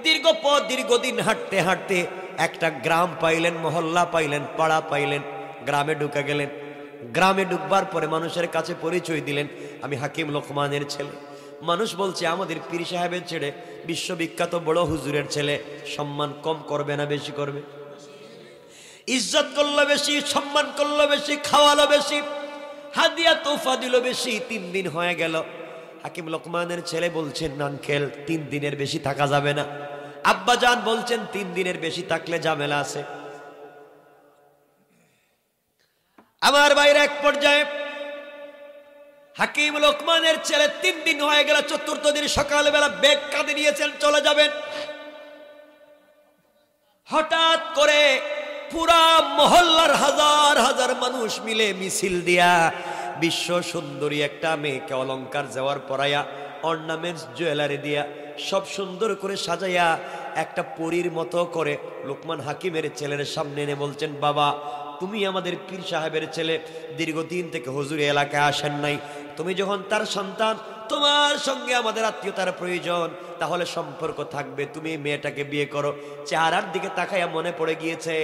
দীর্ঘ পথ, দীর্ঘদিন হাঁটতে হাঁটতে একটা গ্রাম পাইলেন, মহল্লা পাইলেন, পাড়া পাইলেন। গ্রামে ঢুকে গেলেন। গ্রামে ঢুকবার পরে মানুষের কাছে পরিচয় দিলেন, আমি হাকিম লোকমানের ছেলে। মানুষ বলছে, আমাদের পীর সাহেবের ছেলে, বিশ্ববিখ্যাত বড় হুজুরের ছেলে। সম্মান কম করবে না বেশি করবে? ইজ্জত করলো বেশি, সম্মান করলো বেশি, খাওয়ালো বেশি, হাদিয়া তোফা দিল বেশি। 3 দিন হয়ে গেল। হাকিম লোকমানের ছেলে বলছেন, আঙ্কেল 3 দিনের বেশি থাকা যাবে না। আব্বা জান বলছেন, 3 দিনের বেশি থাকলে ঝামেলা আছে। আমার বাইরে এক পর্যায়ে হাকিম লোকমানের ছেলে 3 দিন হয়ে গেল। 4র্থ দিন সকালবেলা ব্যাগ কাঁধে নিয়েছেন, চলে যাবেন। হঠাৎ করে পুরা মহল্লার হাজার হাজার মানুষ মিলে মিছিল দিয়া বিশ্ব সুন্দরী একটা মেয়েকে অলংকার জেওয়ার পরাইয়া, অর্নামেন্টস জুয়েলারি দিয়া সব সুন্দর করে সাজাইয়া একটা পরীর মতো করে লোকমান হাকিমের ছেলের সামনে এনে বলছেন, বাবা তুমি আমাদের পীর সাহেবের ছেলে, দীর্ঘদিন থেকে হুজুরি এলাকায় আসেন নাই। তুমি যখন তার সন্তান, তোমার সঙ্গে আমাদের আত্মীয়তার প্রয়োজন, তাহলে সম্পর্ক থাকবে, তুমি এই মেয়েটাকে বিয়ে করো। চেহারার দিকে তাকাইয়া মনে পড়ে গিয়েছে,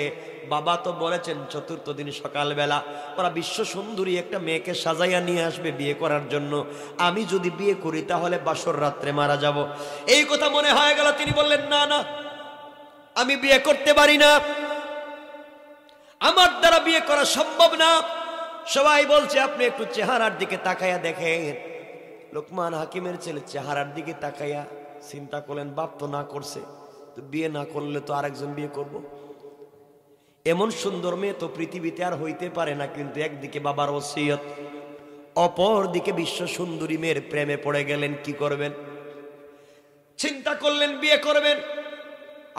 বাবা তো বলেছেন 4র্থ দিন সকালবেলা ওরা বিশ্ব সুন্দরী একটা মেয়েকে সাজাইয়া নিয়ে আসবে বিয়ে করার জন্য। আমি যদি বিয়ে করি তাহলে বাসর রাত্রে মারা যাব। এই কথা মনে হয়ে গেল। তিনি বললেন, না না, আমি বিয়ে করতে পারি না, আমার দ্বারা বিয়ে করা সম্ভব না। সবাই বলছে, আপনি একটু চেহারার দিকে তাকাইয়া দেখেন। লোকমান হাকিমের ছেলে চেহারার দিকে তাকাইয়া চিন্তা করলেন, বাপ তো না করছে, তো বিয়ে না করলে তো আরেকজন বিয়ে করব। এমন সুন্দর মেয়ে তো পৃথিবীতে আর হইতে পারে না। কিন্তু একদিকে বাবার ওসিয়ত, অপর দিকে বিশ্ব সুন্দরী মেয়ের প্রেমে পড়ে গেলেন। কি করবেন? চিন্তা করলেন বিয়ে করবেন,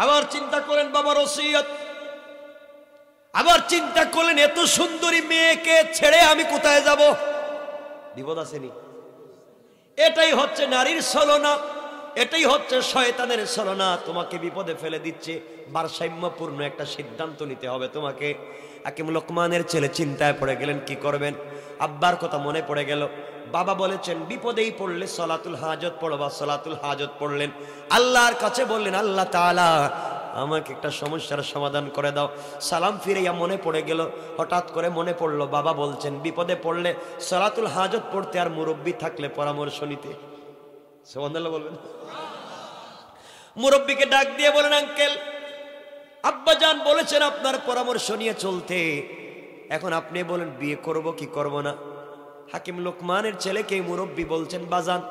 আবার চিন্তা করলেন বাবার ওসিয়ত, আবার চিন্তা করলেন এত সুন্দরী মেয়েকে ছেড়ে আমি কোথায় যাব? বিপদ আসেনি? এটাই হচ্ছে নারীর ছলনা, এটাই হচ্ছে শয়তানের ছলনা। তোমাকে বিপদে ফেলে দিচ্ছে। ভারসাম্যপূর্ণ একটা সিদ্ধান্ত নিতে হবে তোমাকে। হাকিম লোকমানের ছেলে চিন্তায় পড়ে গেলেন, কি করবেন? আব্বার কথা মনে পড়ে গেল। বাবা বলেছেন, বিপদেই পড়লে সলাতুল হাজত পড়বা। সলাতুল হাজত পড়লেন, আল্লাহর কাছে বললেন, আল্লাহ তাআলা আমাকে একটা সমস্যার সমাধান করে দাও। সালাম ফিরাইয়া মনে পড়ে গেল। হঠাৎ করে মনে পড়লো, বাবা বলছেন বিপদে পড়লে সলাতুল হাজত পড়তে, আর মুরব্বি থাকলে পরামর্শ নিতে। সুবহানাল্লাহ বলবেন। মুরব্বিকে ডাক দিয়ে বলেন, আঙ্কেল আব্বাজান বলেছেন আপনার পরামর্শ নিয়ে চলতে, এখন আপনি বলেন বিয়ে করব কি করব না। হাকিম লোকমানের ছেলেকে মুরব্বি বলছেন, বাজান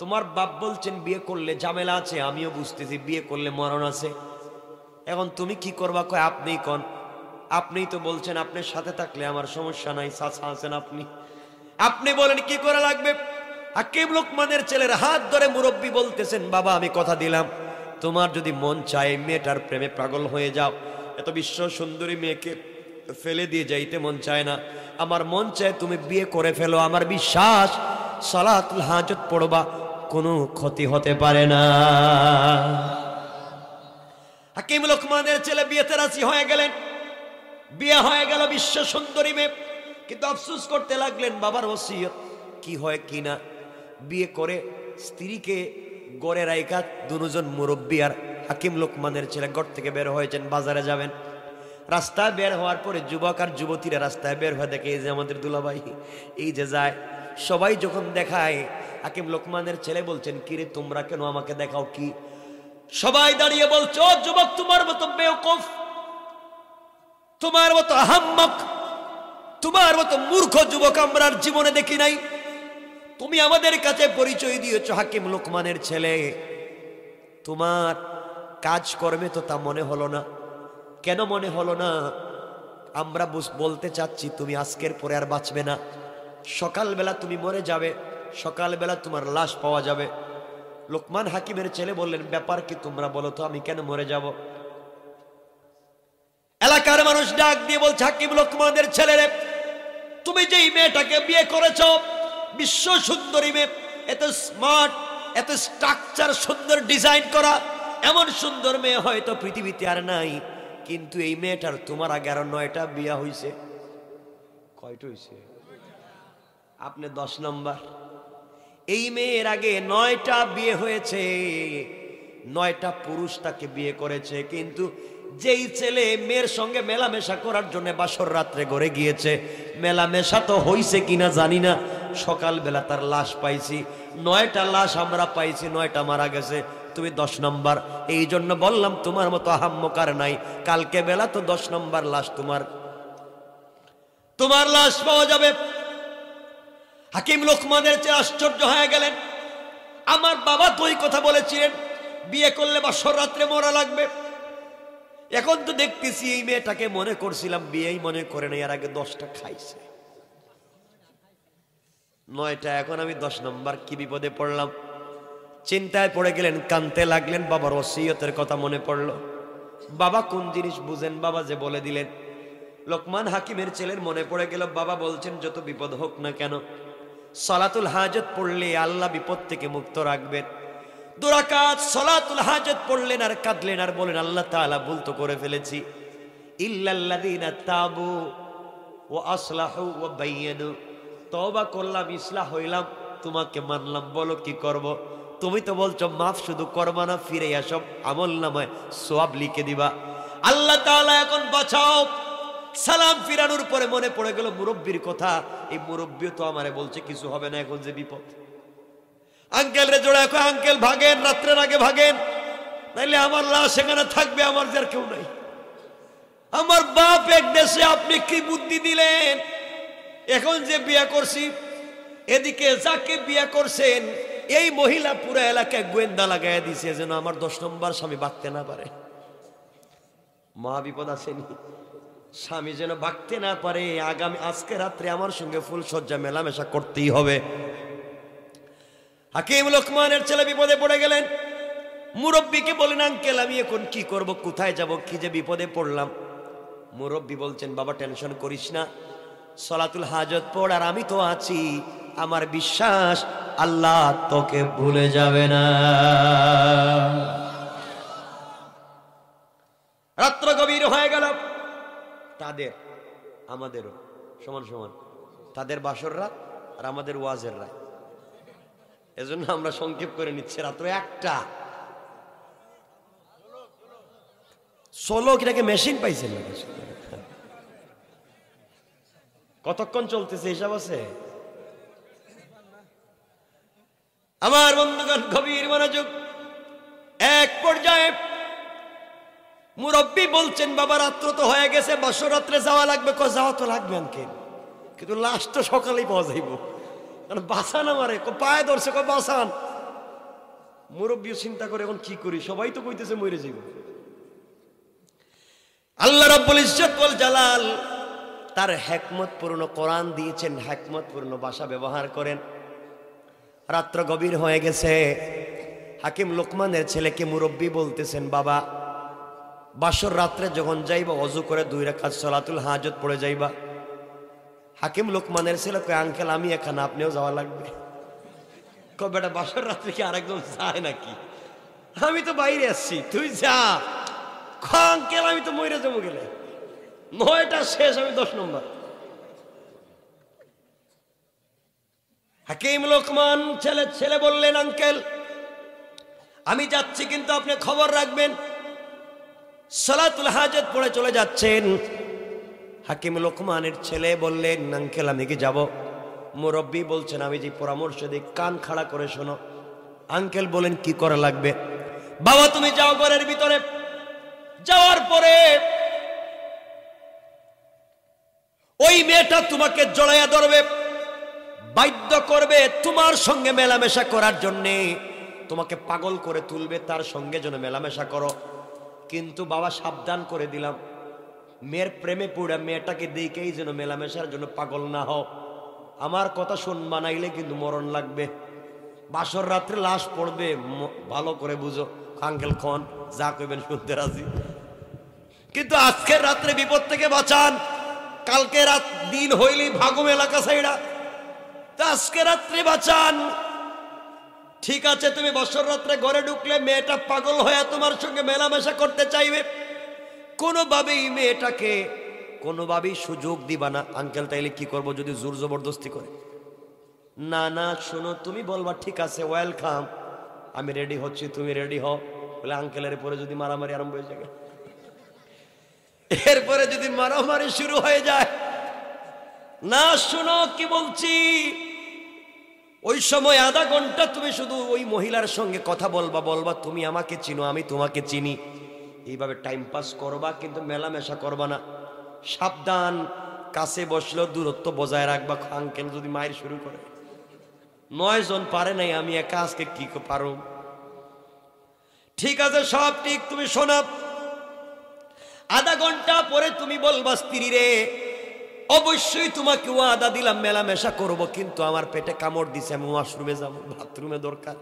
তোমার বাপ বলছেন বিয়ে করলে ঝামেলা আছে, আমিও বুঝতেছি বিয়ে করলে মরণ আছে, এখন তুমি কি করবা? কয় আপনিই কোন, আপনিই তো বলছেন আপনার সাথে থাকলে আমার সমস্যা নাই, চাচা আছেন আপনি, আপনি বলেন কি করা লাগবে। হাকিম লোকমানের ছেলের হাত ধরে মুরব্বী বলতেছেন, বাবা আমি কথা দিলাম, তোমার যদি মন চায় মেয়েটার প্রেমে পাগল হয়ে যাও, এত বিশ্ব সুন্দরী মেয়েকে ফেলে দিয়ে যাইতে মন চায় না, আমার মন চায় তুমি বিয়ে করে ফেলো, আমার বিশ্বাস সালাতুল হাজত পড়বা, কোনো ক্ষতি হতে পারে না। হাকিম লোকমানের ছেলে বিয়েতে রাজি হয়ে গেলেন, বিয়ে হয়ে গেল বিশ্ব সুন্দরী মেয়ে, কিন্তু আফসোস করতে লাগলেন বাবার ওসিয়ত কি হয় কি না। বিয়ে করে স্ত্রীকে গড়ে রাইখা দুজন মুরব্বী আর হাকিম লোকমানের ছেলে ঘর থেকে বের হয়েছেন, বাজারে যাবেন। রাস্তায় বের হওয়ার পরে যুবক আর যুবতীরা রাস্তায় বের হয়ে দেখে এই যে আমাদের দুলাভাই এই যে যায়, সবাই যখন দেখায় হাকিম লোকমানের ছেলে বলছেন, কিরে তোমরা কেন আমাকে দেখাও কি? সবাই দাঁড়িয়ে বলছে, ও যুবক তোমার মতো বেওকুফ, তোমার মতো আহাম্মক, তোমার মতো মূর্খ যুবক আমরা আর জীবনে দেখি নাই, তুমি আমাদের কাছে পরিচয় দিয়েছ হাকিম লোকমানের ছেলে, তোমার কাজ কর্মে তো তা মনে হলো না। কেন মনে হলো না? আমরা বলতে চাচ্ছি তুমি আজকের পরে আর বাঁচবে না, সকালবেলা তুমি মরে যাবে, সকালবেলা তোমার লাশ পাওয়া যাবে। লোকমান হাকিমের ছেলে বললেন, ব্যাপার কি তোমরা বলো তো, আমি কেন মরে যাব? এলাকার মানুষ ডাক দিয়ে বলছে, হাকিম লোকমানের ছেলেরে, তুমি যেই মেয়েটাকে বিয়ে করেছো, বিশ্ব সুন্দরী মেয়ে, এত স্মার্ট, এত স্ট্রাকচার সুন্দর ডিজাইন করা, এমন সুন্দর মেয়ে হয়তো পৃথিবীতে আর নাই, কিন্তু এই মেয়েটার তোমার আগে আরো 9টা বিয়ে হয়েছে। কয়টা হয়েছে? আপনি 10 নম্বর। এই মেয়ের আগে 9টা বিয়ে হয়েছে, 9টা পুরুষ তাকে বিয়ে করেছে, কিন্তু যেই ছেলে মেয়ের সঙ্গে মেলামেশা করার জন্য বাসর রাত্রে ঘরে গিয়েছে, মেলামেশা তো হইছে কিনা জানি না, সকালবেলা তার লাশ পাইছি, 9টা লাশ আমরা পাইছি, 9টা মারা গেছে, তুমি 10 নম্বর। এই জন্য বললাম তোমার মতো আহাম্মকার নাই, কালকে বেলা তো 10 নম্বর লাশ তোমার লাশ পাওয়া যাবে। হাকিম লোকমানের চেয়ে আশ্চর্য হয়ে গেলেন, আমার বাবা তো এই কথা বলেছিলেন বিয়ে করলে বাসর রাত্রে মরা লাগবে, এখন তো দেখতেছি এই মেয়েটাকে মনে করছিলাম বিয়েই মনে করে নাই, আর আগে 10টা খাইছে, 9টা, এখন আমি 10 নম্বর, কি বিপদে পড়লাম। চিন্তায় পড়ে গেলেন, কাঁদতে লাগলেন, বাবার ওসিয়তের কথা মনে পড়লো। বাবা কোন জিনিস বুঝেন, বাবা যে বলে দিলেন। লোকমান হাকিমের ছেলের মনে পড়ে গেল, বাবা বলছেন যত বিপদ হোক না কেন সালাতুল হাজত পড়লে আল্লাহ বিপদ থেকে মুক্ত রাখবেন। 2 রাকাত সালাতুল হাজত পড়লেন আর কাঁদলেন আর বলেন, আল্লাহ তাআলা ভুল তো করে ফেলেছি, ইল্লাল্লাযীনা তাবু ওয়া আসলাহু ওয়া বায়্যানু, তওবা করলাম, ইসলাহ হইলাম, তোমাকে মানলাম, বলো কি করব? তুমি তো বলছো মাফ শুধু করবা না, ফিরে সব আমল নামায় সওয়াব লিখে দিবা। আল্লাহ তাআলা এখন বাঁচাও। সালাম ফিরানোর পরে মনে পড়ে গেল মুরব্বীর কথা, এই মুরব্বী তো আমারে বলছে কিছু হবে না, এখন যে বিপদ। আঙ্কেল রে জোড়া, এখন আঙ্কেল ভাগেন, রাত্রের আগে ভাগেন, নাইলে আমার লাশ সেখানে থাকবে, আমার যার কেউ নাই। আমার বাপ এক দেশে, আপনি কি বুদ্ধি দিলেন? এখন যে বিয়ে করছি, এদিকে যাকে বিয়ে করছেন এই মহিলা পুরো এলাকায় গোয়েন্দা লাগাই দিছে যেন আমার 10 নম্বর স্বামী বাঁকতে না পারে। মহা বিপদ আসেনি, স্বামী যেন বাঁকতে না পারে, আজকে রাত্রে আমার সঙ্গে ফুল সজ্জা মেলামেশা করতেই হবে। হাকিম লোকমানের ছেলে বিপদে পড়ে গেলেন, মুরব্বীকে বলেন, আঙ্কেল আমি এখন কি করব, কোথায় যাব, কি যে বিপদে পড়লাম। মুরব্বী বলছেন, বাবা টেনশন করিস না, সালাতুল হাজত পড়, আর আমি তো আছি, আমার বিশ্বাস আল্লাহ তোকে ভুলে যাবে না। রাত্র গভীর হয়ে গেল, তাদের আমাদেরও সমান সমান, তাদের বাসর রাত আর আমাদের ওয়াজের রাত, এজন্য আমরা সংক্ষেপ করে নিচ্ছি। রাত্র 1টা 16, কিটাকে মেশিন পাইছেন নাকি? কতক্ষণ চলতেছে হিসাব আছে? আমার বন্ধুগণ গভীর মনোযোগ। এক পর্যায়ে মুরব্বী বলছেন, বাবা রাত্র তো হয়ে গেছে, বাসর রাত্রে যাওয়া লাগবে। যাওয়া তো লাগবে আঙ্কেল, কিন্তু লাশ তো সকালেই পাওয়া যাইব, কারণ বাঁচান আমারে, পায়ে ধরছে, বাঁচান। মুরব্বী চিন্তা করে এখন কি করি, সবাই তো কইতেছে মরে যাইব। আল্লাহ রাব্বুল ইজ্জত ওয়াল জালাল তার হিকমতপূর্ণ কোরআন দিয়েছেন, হিকমতপূর্ণ ভাষা ব্যবহার করেন। রাত্র গভীর হয়ে গেছে, হাকিম লোকমানের ছেলেকে মুরব্বী বলতেছেন, বাবা বাসর রাত্রে যখন যাইবা অজু করে 2 রাকাত সালাতুল হাজত পড়ে যাইবা। হাকিম লোকমানের ছেলে কয়, আঙ্কেল আমি এখানে, আপনিও যাওয়া লাগবে। কয় বেটা বাসর রাত্রে কি আরেকজন যায় নাকি, আমি তো বাইরে আসছি, তুই যা। আঙ্কেল আমি তো মরে যাবো গেলে, 9টা শেষ, আমি 10 নম্বর। হাকিম লোকমান ছেলে বললেন, আঙ্কেল আমি যাচ্ছি, কিন্তু আপনি খবর রাখবেন সালাতুল হাজত পড়ে চলে যাচ্ছেন। হাকিম লোকমানের ছেলে বললেন, আঙ্কেল আমি কি যাব? মুরব্বী বলছেন, আমি যে পরামর্শ দিই কান খাড়া করে শোনো। আঙ্কেল বলেন, কি করা লাগবে? বাবা তুমি যাও ঘরের ভিতরে, যাওয়ার পরে ওই মেয়েটা তোমাকে জড়াইয়া ধরবে, বাধ্য করবে তোমার সঙ্গে মেলামেশা করার জন্যে, তোমাকে পাগল করে তুলবে, তার সঙ্গে যেন মেলামেশা করো। কিন্তু বাবা সাবধান করে দিলাম, মেয়ের প্রেমে পড়ে মেয়েটাকে দেখেই যেন মেলামেশার জন্য পাগল না হও। আমার কথা শুনবা, নাইলে কিন্তু মরণ লাগবে। বাসর রাত্রে লাশ পড়বে, ভালো করে বুঝো। আঙ্কেল খন যা কইবেন শুনতে রাজি, কিন্তু আজকের রাত্রে বিপদ থেকে বাঁচান, কালকে রাত দিন হইলেই ভাগুম এলাকা সাইডা, তা আজকে রাত্রে বাঁচান। ঠিক আছে, তুমি বছর রাত্রে ঘরে ঢুকলে মেয়েটা পাগল হয়ে তোমার সঙ্গে মেলামেশা করতে চাইবে, কোনোভাবেই মেয়েটাকে কোনোভাবেই সুযোগ দিবা না। আঙ্কেল তাইলে কি করব যদি জোর জবরদস্তি করে? না না শোনো, তুমি বলবা ঠিক আছে ওয়েলকাম, আমি রেডি হচ্ছি, তুমি রেডি হও। বলে আঙ্কেলের পরে যদি মারামারি আরম্ভ হয়ে যায়, এরপরে যদি মারামারি শুরু হয়ে যায়, না শোনো কি বলছি, ওই সময় আধা ঘন্টা তুমি শুধু ওই মহিলার সঙ্গে কথা বলবা তুমি আমাকে চিনো, আমি তোমাকে চিনি, এইভাবে টাইম পাস করবা, কিন্তু মেলামেশা করবা না। সাবধান, কাছে বসলেও দূরত্ব বজায় রাখবা। আঙ্কেল যদি মায়ের শুরু করে, 9 জন পারে নাই, আমি একা আজকে কি পারো? ঠিক আছে সব ঠিক, তুমি শোনা। আধা ঘন্টা পরে তুমি বলবা, স্ত্রী রে অবশ্যই তোমাকে ওয়াদা দিলাম মেলামেশা করব, কিন্তু আমার পেটে কামড় দিছে, আমি ওয়াশরুমে যাবো, বাথরুমে দরকার।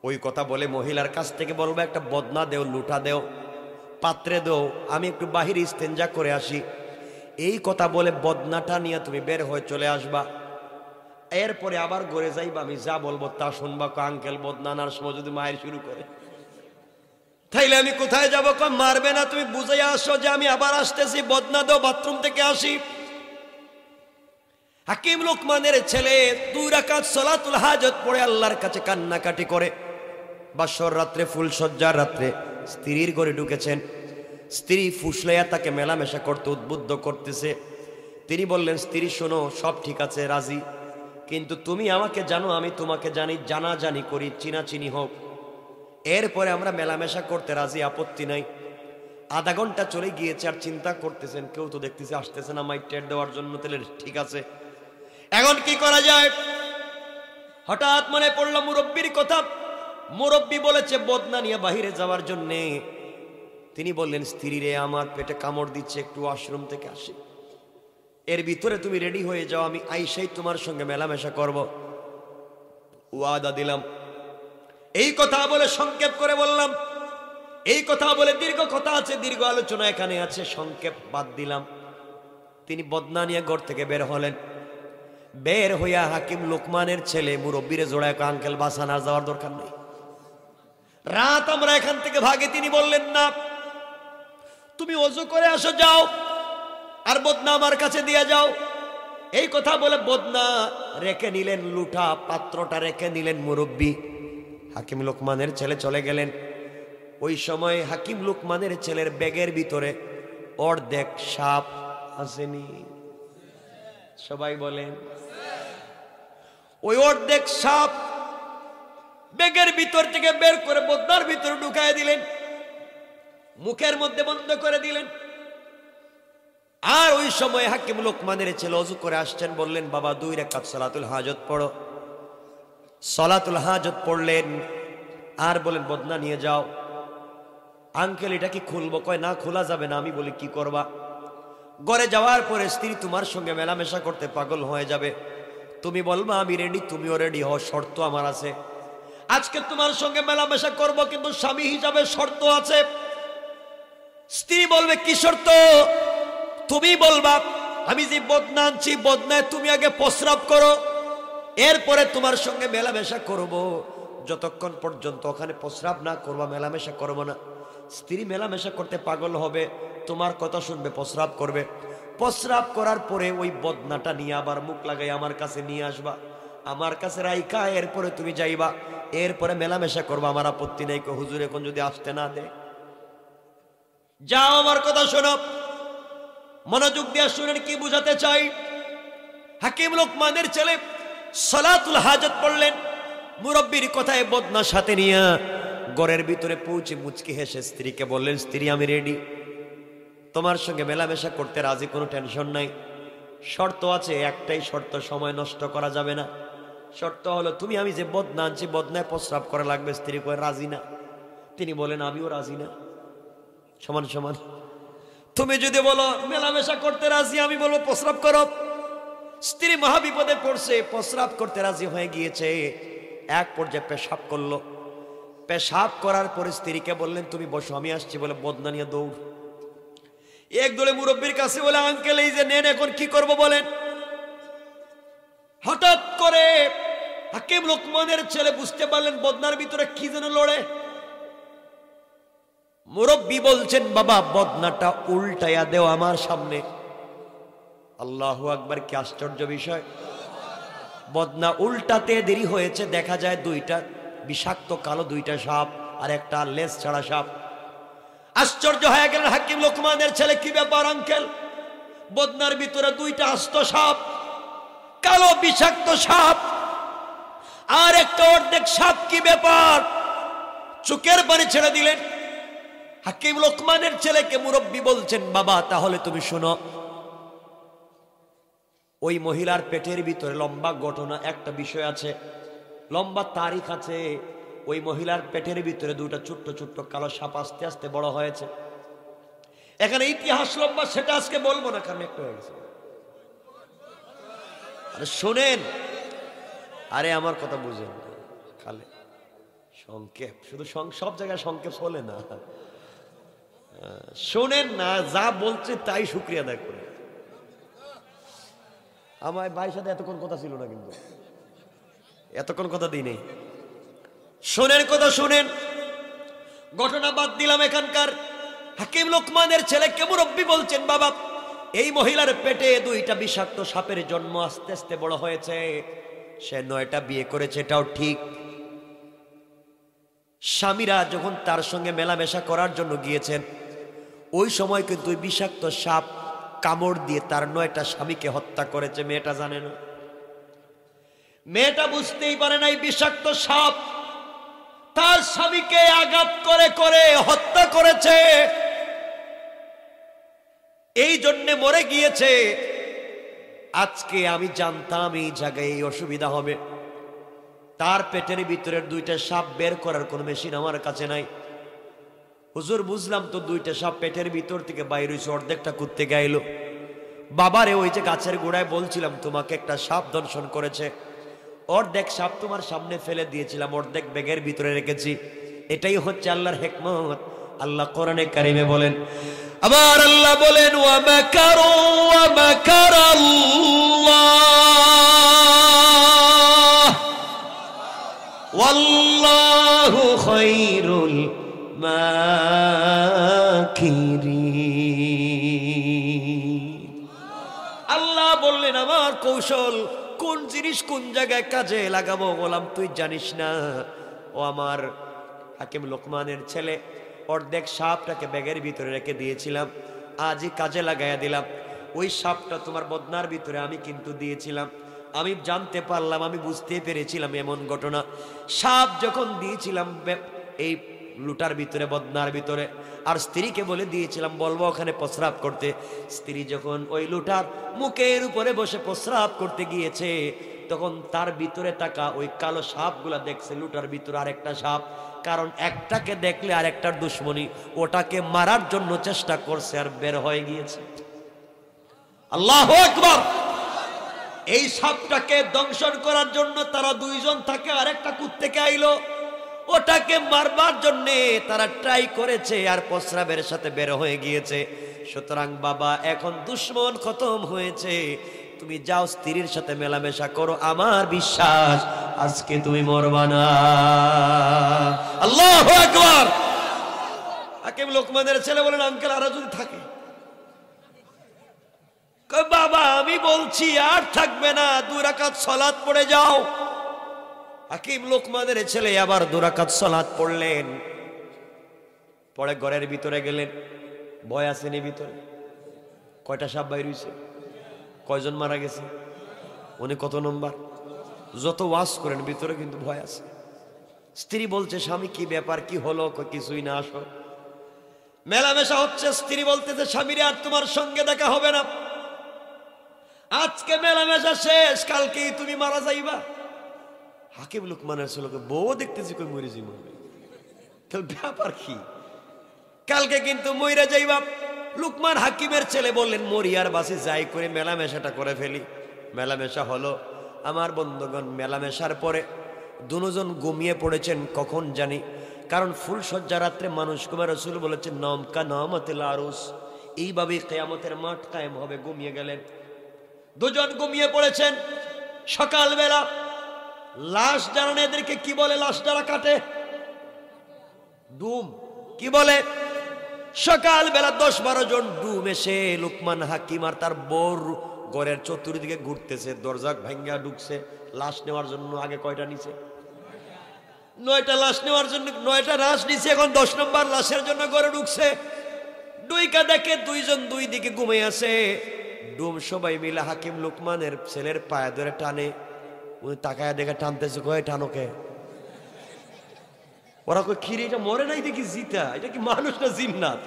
ওই কথা বলে মহিলার কাছ থেকে বলবো, একটা বদনা দেও, লুটা দেও, পাত্রে দেও, আমি একটু বাহিরে ইস্তেঞ্জা করে আসি। এই কথা বলে বদনাটা নিয়ে তুমি বের হয়ে চলে আসবা। এরপরে আবার ঘরে যাইবা, আমি যা বলবো তা শুনবা। আঙ্কেল বদনা আনার সময় যদি মায়ের শুরু করে, তাইলে আমি কোথায় যাবো? মারবে না, তুমি বুঝাই আসো যে আমি আবার আসতেছি, বদনা দাও, বাথরুম থেকে আসি। হাকিম লোকমানের ছেলে 2 রাকাত সালাতুল হাজত পড়ে আল্লাহর কাছে কান্নাকাটি করে। বাসর রাত্রে ফুলসজ্জার রাত্রে স্ত্রীর ঘরে ঢুকেছেন, স্ত্রী ফুসলাইয়া তাকে মেলামেশা করতে উদ্বুদ্ধ করতেছে। তিনি বললেন, স্ত্রী শোনো, সব ঠিক আছে, রাজি, কিন্তু তুমি আমাকে জানো, আমি তোমাকে জানি, জানাজানি করি, চিনাচিনি হোক, এরপরে আমরা মেলামেশা করতে রাজি, আপত্তি নাই। আধা ঘন্টা চলে গিয়েছে, আর চিন্তা করতেছেন কেউ তো দেখতেছে আসতেছে না মাইক টেট দেওয়ার জন্য, তাহলে ঠিক আছে এখন কি করা যায়? হঠাৎ মনে পড়লো মুরব্বীর কথা। মুরব্বী বলেছে বদনা নিয়ে বাহিরে যাওয়ার জন্যে। তিনি বললেন, স্ত্রী রে আমার পেটে কামড় দিচ্ছে, একটু ওয়াশরুম থেকে আসি, এর ভিতরে তুমি রেডি হয়ে যাও, আমি আইসাই তোমার সঙ্গে মেলামেশা করব, ওয়াদা দিলাম। এই কথা বলে সংক্ষেপ করে বললাম, এই কথা বলে দীর্ঘ কথা আছে, দীর্ঘ আলোচনা এখানে আছে, সংক্ষেপ বাদ দিলাম। তিনি বদনা নিয়ে ঘর থেকে বের হলেন। বের হইয়া হাকিম লোকমানের ছেলে মুরব্বীরে জোড়ায়, আঙ্কেল বাসান আর যাওয়ার দরকার নেই, রাত আমরা এখান থেকে ভাগে। তিনি বললেন, না তুমি ওযু করে আসো, যাও, আর বদনা আমার কাছে দিয়ে যাও। এই কথা বলে বদনা রেখে নিলেন, লুঠা পাত্রটা রেখে নিলেন মুরব্বী। হাকিম লোকমানের ছেলে চলে গেলেন। ওই সময় হাকিম লোকমানের ছেলের ব্যাগের ভিতরে অর্ধেক সাপ আসেনি? সবাই বলেন। ওই অর্ধেক সাপ ব্যাগের ভিতর থেকে বের করে বদনার ভিতরে ঢুকায় দিলেন, মুখের মধ্যে বন্ধ করে দিলেন। আর ওই সময় হাকিম লোকমানের ছেলে ওযু করে আসছেন, বললেন, বাবা 2 রাকাত সালাতুল হাজত পড়ো। সালাতুল হাজত পড়লেন, আর বলেন বদনা নিয়ে যাও। আঙ্কেল এটা কি খুলবো? কয় না, খোলা যাবে না। আমি বলি কি করবা? ঘরে যাওয়ার পরে স্ত্রী তোমার সঙ্গে মেলামেশা করতে পাগল হয়ে যাবে, তুমি বলবা আমি রেডি, তুমিও রেডি হও, শর্ত আমার আছে। আজকে তোমার সঙ্গে মেলামেশা করব, কিন্তু স্বামী হিসাবে শর্ত আছে। স্ত্রী বলবে কি শর্ত? তুমি বলবা আমি যে বদনা আনছি, বদনায় তুমি আগে প্রস্রাব করো, এরপরে তোমার সঙ্গে মেলামেশা করব। যতক্ষণ পর্যন্ত ওখানে প্রস্রাব না করবা মেলামেশা করব না। স্ত্রী মেলামেশা করতে পাগল হবে, তোমার কথা শুনবে, প্রস্রাব করবে। প্রস্রাব করার পরে ওই বদনাটা নিয়ে আবার মুখ লাগাই আমার কাছে নিয়ে আসবা, আমার কাছে রাইখা এরপরে তুমি যাইবা, এরপরে মেলামেশা করবা। আমার আপত্তি নেই। হুজুর এখন যদি আসতে না দে, যাও, আমার কথা শোনো, মনোযোগ দিয়ে শুনেন কি বুঝাতে চাই। হাকিম লোকমানের ছেলে সালাতুল হাজত পড়লেন, মুরব্বির কথায় বদনা সাথে নিয়ে ঘরের ভিতরে পৌঁছে মুচকি হেসে স্ত্রীকে বললেন, স্ত্রী আমি রেডি, তোমার সঙ্গে মেলামেশা করতে রাজি, কোনো টেনশন নাই। শর্ত আছে, একটাই শর্ত, সময় নষ্ট করা যাবে না। শর্ত হলো তুমি আমি যে বদনা আনছি, বদনায় প্রস্রাব করা লাগবে। স্ত্রী কয় রাজি না। তিনি বলেন আমিও রাজি না, সমান সমান। তুমি যদি বলো মেলামেশা করতে রাজি, আমি বলবো প্রস্রাব করো। স্ত্রী মহাবিপদে পড়ছে, প্রস্রাব করতে রাজি হয়ে গিয়েছে। এক পর্যায়ে পেশাব করলো। পেশাব করার পরে স্ত্রীকে বললেন তুমি বসো, আমি আসছি বলে বদনা নিয়ে দৌড়। এক দলে মুরব্বীর কাছে বলে আঙ্কেল এই যে নেন, এখন কি করব বলেন। হঠাৎ করে হাকিম লোকমানের ছেলে বুঝতে পারলেন বদনার ভিতরে কি যেন লড়ে। মুরব্বী বলছেন বাবা বদনাটা উল্টাইয়া দেও আমার সামনে। আল্লাহু আকবার, কি আশ্চর্য বিষয়। বদনা উল্টাতে দেরি হয়েছে, দেখা যায় দুইটা বিষাক্ত কালো দুইটা সাপ আর একটা লেজ ছাড়া সাপ। আশ্চর্য হয়ে গেলেন হাকিম লোকমানের ছেলে, কি ব্যাপার আঙ্কেল? বদনার ভিতরে দুইটা আস্ত সাপ, কালো বিষাক্ত সাপ আর একটা অর্ধেক সাপ, কি ব্যাপার? চোখের পানি ছেড়ে দিলেন। হাকিম লোকমানের ছেলেকে মুরব্বী বলছেন বাবা তাহলে তুমি শোনো, ওই মহিলার পেটের ভিতরে লম্বা ঘটনা, একটা বিষয় আছে, লম্বা তারিখ আছে। ওই মহিলার পেটের ভিতরে দুটো ছোট্ট ছোট্ট কালো সাপ আস্তে আস্তে বড় হয়েছে। এখানে ইতিহাস লম্বা, সেটা আজকে বলবো না, কারণ একটু হয়ে গেছে। আরে শোনেন, আরে আমার কথা বুঝেন, খালে সংক্ষেপ, শুধু সব জায়গায় সংক্ষেপ চলে না। শোনেন না, যা বলছে তাই শুক্রিয়া আদায় করে। আমার ভাইয়ের সাথে এতক্ষণ কথা ছিল না, কিন্তু এতক্ষণ কথা দিই নেই। শোনেন কথা, শোনেন ঘটনা বাদ দিলাম এখানকার। হাকিম লোকমানের ছেলেকে মুরব্বী বলছেন বাবা এই মহিলার পেটে দুইটা বিষাক্ত সাপের জন্ম, আস্তে আস্তে বড় হয়েছে। সে 9টা বিয়ে করেছে, এটাও ঠিক। স্বামীরা যখন তার সঙ্গে মেলামেশা করার জন্য গিয়েছেন, ওই সময় কিন্তু ওই বিষাক্ত সাপ কামড় দিয়ে তার 9টা স্বামীকে হত্যা করেছে। মেয়েটা জানে না, মেয়েটা বুঝতেই পারে না এই বিষাক্ত সাপ তার স্বামীকে আঘাত করে করে হত্যা করেছে, এই জন্য মরে গিয়েছে। আজকে আমি জানতাম এই জায়গায় এই অসুবিধা হবে। তার পেটের ভিতরের 2টা সাপ বের করার কোন মেশিন আমার কাছে নাই। হুজুর বুঝলাম তো, 2টা সাপ পেটের ভিতর থেকে বাইর হয়েছে, অর্ধেকটা কুত্তে গাইল। বাবারে ওই যে গাছের গোড়ায় বলছিলাম তোমাকে একটা সাপ দংশন করেছে, অর্ধেক সাপ তোমার সামনে ফেলে দিয়েছিলাম, অর্ধেক ব্যাগের ভিতরে রেখেছি। এটাই হচ্ছে আল্লাহর হিকমত। আল্লাহ কোরআনে কারিমে বলেন, আবার আল্লাহ বলেন ওয়া মাকারু ওয়া মাকারাল্লাহ ওয়াল্লাহু খায়রুল মাকিরিন। আল্লাহ বললেন আমার কৌশল, কোন জিনিস কোন জায়গায় কাজে লাগাবো গোলাম তুই জানিস না। ও আমার হাকিম লোকমানের ছেলে, অর্ধেক সাপটাকে ব্যাগের ভিতরে রেখে দিয়েছিলাম, আজই কাজে লাগাইয়া দিলাম। ওই সাপটা তোমার বদনার ভিতরে আমি কিন্তু দিয়েছিলাম, আমি জানতে পারলাম, আমি বুঝতে পেরেছিলাম এমন ঘটনা। সাপ যখন দিয়েছিলাম এই লুটার ভিতরে, বদনার ভিতরে, আর স্ত্রীকে বলে দিয়েছিলাম বলবো ওখানে প্রস্রাব করতে। স্ত্রী যখন ওই লুটার মুখের উপরে বসে প্রস্রাব করতে গিয়েছে, তখন তার ভিতরে তাকা ওই কালো সাপগুলা দেখছে, লুটার ভিতরে আরেকটা সাপ, কারণ একটাকে দেখলে আরেকটার দুশ্মনী, ওটাকে মারার জন্য চেষ্টা করছে আর বের হয়ে গিয়েছে। আল্লাহু আকবার। এই সাপটাকে দংশন করার জন্য তারা দুইজন থাকে, আরেকটা কুত্তেকে আইলো, ওটাকে মারবার জন্য তারা ট্রাই করেছে আর প্রস্রাবের সাথে বের হয়ে গিয়েছে। সুতরাং বাবা, এখন দুশ্মন খতম হয়েছে, তুমি যাও স্ত্রীর সাথে মেলামেশা করো, আমার বিশ্বাস আজকে তুমি মরবা না। আল্লাহু আকবার। হাকিম লোকমানের ছেলে বলেন, আঙ্কেল আরো যদি থাকে। বাবা আমি বলছি আর থাকবে না, 2 রাকাত সালাত পড়ে যাও। হাকিম লোকমানের ছেলে আবার 2 রাকাত সালাত পড়লেন, পরে ঘরের ভিতরে গেলেন। ভয় আসেনি ভিতরে? কয়টা সাপ বাইর হইছে? কয়জন মারা গেছে? উনি কত নম্বর? যত ওয়াজ করেন ভিতরে কিন্তু ভয় আছে। স্ত্রী বলছে, স্বামী কি ব্যাপার, কি হলো? কিছুই না, আসো। মেলামেশা হচ্ছে, স্ত্রী বলতেছে, স্বামীরে আর তোমার সঙ্গে দেখা হবে না, আজকে মেলামেশা শেষ, কালকেই তুমি মারা যাইবা। হাকিম লোকমানের ছেলেকে, বউ দেখতেছি কই মরে যাইব, তাহলে ব্যাপার কি? কালকে কিন্তু মইরা যাইবা। লুকমান হাকিমের ছেলে বললেন, মরি আর বাসে যাই করে মেলামেশাটা করে ফেলি। মেলামেশা হলো। আমার বন্ধুগণ, মেলামেশার পরে দুজন ঘুমিয়ে পড়েছেন কখন জানি, কারণ ফুলসজ্জা রাত্রে মানুষ ঘুমায়। রাসূল বলেছেন, নম কা নামাতিল আরুস, এইভাবেই কিয়ামতের মাঠ কায়েম হবে। ঘুমিয়ে গেলেন, দুজন ঘুমিয়ে পড়েছেন। সকালবেলা লাশ জানেন এদেরকে কি বলে? লাশ যারা কাটে, ডুম। কি বলে? সকালবেলা 10-12 জন ডুম এসে লুকমান হাকিম আর তার বউর ঘরের চতুর্দিকে ঘুরতেছে। দরজা ভাঙ্গা ঢুকছে লাশ নেওয়ার জন্য। আগে কয়টা নিছে? 9টা লাশ নেওয়ার জন্য 9টা লাশ নিছে। এখন 10 নম্বর লাশের জন্য ঘরে ঢুকছে। দুইকা দেখে দুইজন দুই দিকে ঘুমিয়ে আছে। ডুম সবাই মিলে হাকিম লুকমানের ছেলের পায়ে ধরে টানে। উনি তাকায় দেখে টানতেছে, কয় টানোকে? ওরা কই, খিরে এটা মরে নাই দেখি, জিতা, এটা কি মানুষ না জিন্নাত?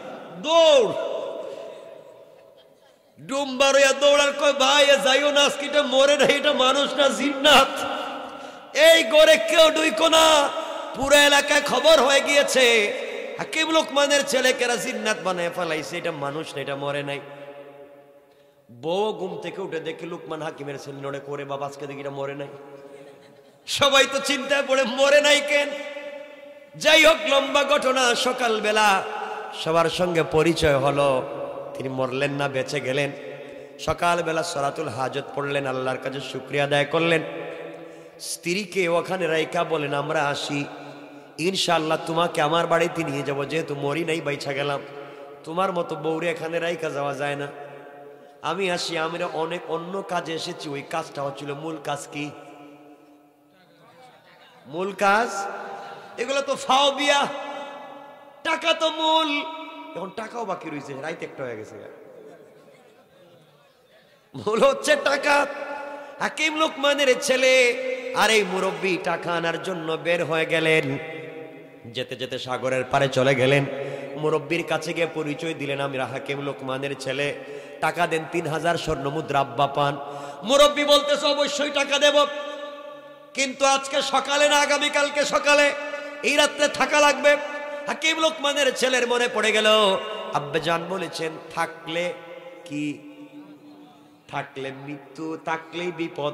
দৌড়। ডুম বারোয়া দৌড়ার, কয় ভাই যাইও না, আজকে এটা মরে নাই, এটা মানুষ না জিন্নাত। এই গড়ে কেউ ঢুইকো না, পুরো এলাকায় খবর হয়ে গিয়েছে হাকিম লোকমানের ছেলেকেরা জিন্নাত বানায় ফেলাইছে, এটা মানুষ না, এটা মরে নাই। বউ ঘুম থেকে উঠে দেখে লুকমান হাকিমের ছেলে নড়ে করে, বাবা আজকে দেখি এটা মরে নাই। সবাই তো চিন্তায় পড়ে, মরে নাই কেন? যাই হোক, লম্বা ঘটনা। সকালবেলা সবার সঙ্গে পরিচয় হলো, তিনি মরলেন না, বেঁচে গেলেন। সকালবেলা সলাতুল হাজত পড়লেন, আল্লাহর কাছে শুকরিয়া আদায় করলেন। স্ত্রীকে ওখানে রাইখা বলেন, আমরা আসি, ইনশাআল্লাহ তোমাকে আমার বাড়িতে নিয়ে যাব, যেহেতু মরি নাই, বাইচা গেলাম, তোমার মতো বউরে এখানে রাইখা যাওয়া যায় না। আমি আসি, আমরা অনেক অন্য কাজে এসেছি, ওই কাজটা হচ্ছিল মূল কাজ। কি মূল কাজ? এগুলো তো ফাও বিয়া, টাকা তো মূল। এখন টাকাও বাকি রয়েছে, রাইতে একটা হয়ে গেছে, মূল হচ্ছে টাকা। হাকিম লোকমানের ছেলে আর এই মুরব্বী টাকা আনার জন্য বের হয়ে গেলেন। যেতে যেতে সাগরের পারে চলে গেলেন। মুরব্বীর কাছে গিয়ে পরিচয় দিলেন, আমি হাকিম লোকমানের ছেলে, টাকা দেন, 3000 স্বর্ণ মুদ্রা আব্বা পান। মুরব্বী বলতেছে, অবশ্যই টাকা দেব, কিন্তু আজকে সকালে না, আগামীকালকে সকালে, এই রাত্রে থাকা লাগবে। হাকিম লোকমানের ছেলের মনে পড়ে গেল, আব্বাজান বলেছেন, থাকলে কি? থাকলে মৃত্যু, থাকলেই বিপদ।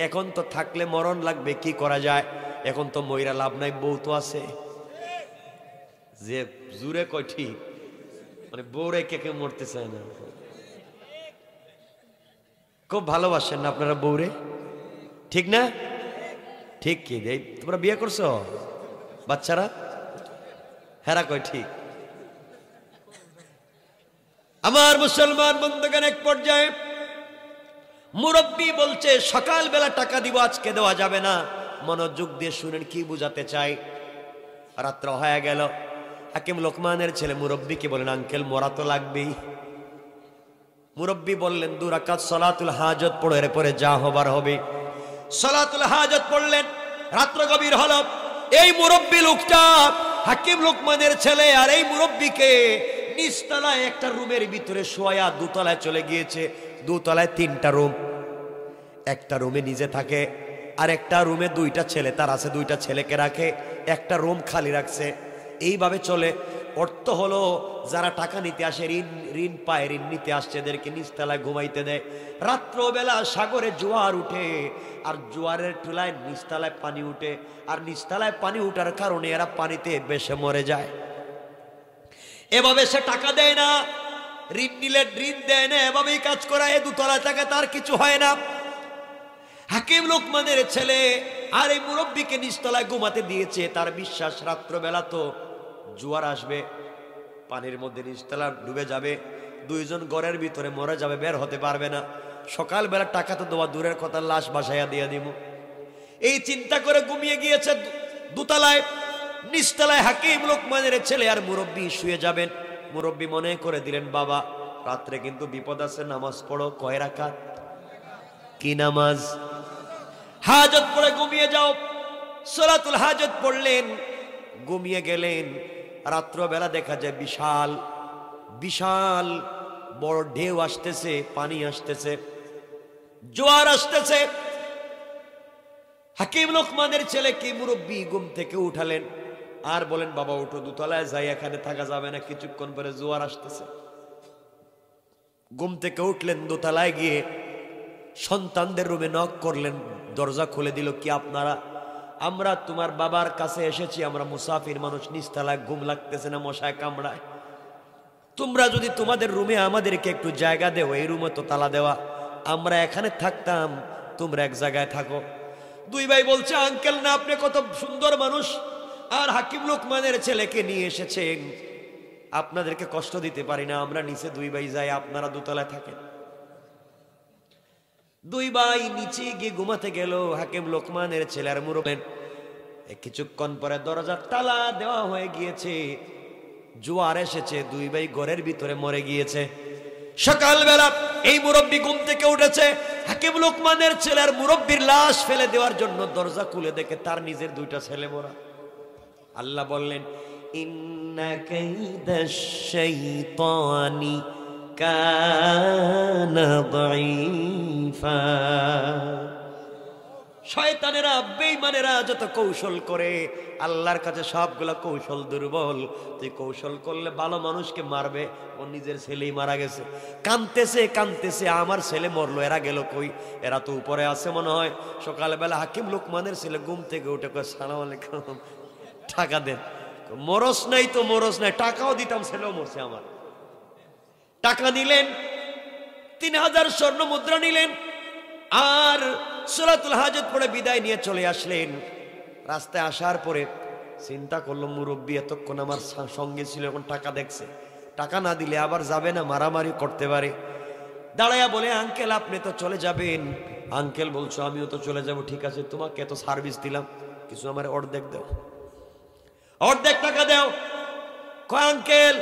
এখন তো থাকলে মরণ লাগবে, কি করা যায়? এখন তো মইরা লাভ নাই, বউ তো আছে। যে জুড়ে কয় ঠিক, মানে বউরে কে কেউ মরতে চায় না। খুব ভালোবাসেন না আপনারা বউরে, ঠিক না? ঠিক কি? তোমরা বিয়ে করছো? বাচ্চারা হেরা কয় ঠিক। আমার মুসলমান বন্ধুগণ, এক পর্যায়ে মুরব্বী বলছে, সকালবেলা টাকা দিব, আজকে দেওয়া যাবে না। মনোযোগ দিয়ে শুনেন কি বুঝাতে চাই। রাত্র হয়ে গেল। হাকিম লোকমানের ছেলে মুরব্বীকে বলেন, আঙ্কেল মরা তো লাগবেই। মুরব্বী বললেন, 2 রাকাত সালাতুল হাজত পড়ো, এরপরে যা হবার হবে। সালাতুল হাজত পড়লেন, রাত্র গভীর হলো। এই মুরব্বী লোকটা হাকিম লোকমানের ছেলে, আর এই মুরব্বীকে নিচতলায় একটা রুমের ভিতরে শোয়া, 2 তলায় চলে গিয়েছে। 2 তলায় 3টা রুম, একটা রুমে নিজে থাকে, আর একটা রুমে দুইটা ছেলে তার আছে, দুইটা ছেলেকে রাখে, একটা রুম খালি রাখছে। এইভাবে চলে। অর্থ হলো যারা টাকা নিতে আসে, ঋণ পায়, ঋণ নিতে আসছে, এদেরকে নিচতলায় ঘুমাইতে দেয়। রাত্রবেলা সাগরে জোয়ার উঠে, আর জোয়ারের টুলায় নিচতলায় পানি উঠে, আর নিচতলায় পানি উঠার কারণে এরা পানিতে বেশে মরে যায়। এভাবে সে টাকা দেয় না, ঋণ নিলে ঋণ দেয় না, এভাবেই কাজ করা। এ দুতলায় থাকে, তার কিছু হয় না। হাকিম লোকমানের ছেলে আর এই মুরব্বীকে নিচতলায় ঘুমাতে দিয়েছে। তার বিশ্বাস রাত্রবেলা তো জোয়ার আসবে, পানির মধ্যে নিচতলা ডুবে যাবে, দুইজন ঘরের ভিতরে মরে যাবে, বের হতে পারবে না। সকালবেলা টাকা তো দেওয়া দূরের কথা, লাশ বাসাইয়া দিয়ে দিব। এই চিন্তা করে ঘুমিয়ে গিয়েছে দোতলায়। নিচতলায় হাকিম লোকমানের ছেলে আর মুরব্বী শুয়ে যাবেন। মুরব্বী মনে করে দিলেন, বাবা রাত্রে কিন্তু বিপদ আছে, নামাজ পড়ো। কয় রাকাত? কি নামাজ? হাজত পড়ে ঘুমিয়ে যাও। সালাতুল হাজত পড়লেন, ঘুমিয়ে গেলেন। রাত্রবেলা দেখা যায় বিশাল বিশাল বড় ঢেউ আসতেছে, পানি আসতেছে, জোয়ার আসতেছে। হাকিম লোকমানের ছেলেকে মুরব্বী ঘুম থেকে উঠালেন আর বলেন, বাবা উঠো, দোতলায় যাই, এখানে থাকা যাবে না, কিছুক্ষণ পরে জোয়ার আসতেছে। ঘুম থেকে উঠলেন, দোতলায় গিয়ে সন্তানদের রুমে নক করলেন। দরজা খুলে দিল। কি আপনারা? আমরা তোমার বাবার কাছে এসেছি, আমরা মুসাফির মানুষ, নিচতলায় ঘুম লাগতেছে না, মশায় কামড়ায়। তোমরা যদি তোমাদের রুমে আমাদেরকে একটু জায়গা দেও, এই রুমে তো তালা দেওয়া, আমরা এখানে থাকতাম, তোমরা এক জায়গায় থাকো। দুই ভাই বলছে, আঙ্কেল না, আপনি কত সুন্দর মানুষ, আর হাকিম লোকমানের ছেলেকে নিয়ে এসেছেন, আপনাদেরকে কষ্ট দিতে পারি না, আমরা নিচে দুই ভাই যাই, আপনারা দোতলায় থাকেন। দুই ভাই নিচে গিয়ে ঘুমাতে গেল। হাকিম লোকমানের ছেলে আর মুরব্বী। কিছুক্ষণ পরে দরজা তালা দেওয়া হয়ে গিয়েছে, জোয়ার এসেছে, দুই ভাই ঘরের ভিতরে মরে গিয়েছে। সকালবেলা এই মুরব্বী ঘুম থেকে উঠেছে, হাকিম লোকমানের ছেলে আর মুরব্বীর লাশ ফেলে দেওয়ার জন্য দরজা খুলে দেখে তার নিজের দুইটা ছেলে মরা। আল্লাহ বললেন, ইন্না কাইদাশ শাইতানি কানা দাঈফা। শয়তানেরা, বেঈমানেরা যত কৌশল করে, আল্লাহর কাছে সবগুলা কৌশল দুর্বল। তুই কৌশল করলে ভালো মানুষকে মারবে, ও নিজের ছেলেই মারা গেছে। কাঁদতেছে কাঁদতেছে, আমার ছেলে মরলো, এরা গেল কই? এরা তো উপরে আছে মনে হয়। সকালবেলা হাকিম লোকমানের ছেলে ঘুম থেকে উঠে কয়, সালাম আলাইকুম, টাকা দেন। মরস নাই তো মরস নাই, টাকাও দিতাম, ছেলেও মরছে আমার। টাকা নিলেন, 3000 স্বর্ণ মুদ্রা নিলেন, আর সূরাতুল হাজত পড়ে বিদায় নিয়ে চলে আসলেন। রাস্তায় আসার পরে চিন্তা করলো, মুরব্বী এতক্ষণ আমার সঙ্গে ছিল, এখন টাকা দেখছে, টাকা না দিলে আবার যাবে না, মারামারি করতে পারে। দাঁড়াইয়া বলে, আঙ্কেল আপনি তো চলে যাবেন। আঙ্কেল বলছো, আমিও তো চলে যাব। ঠিক আছে, তোমাকে এত সার্ভিস দিলাম, কিছু আমার অর্ধেক দাও, অর্ধেক টাকা দাও। কয়, আঙ্কেল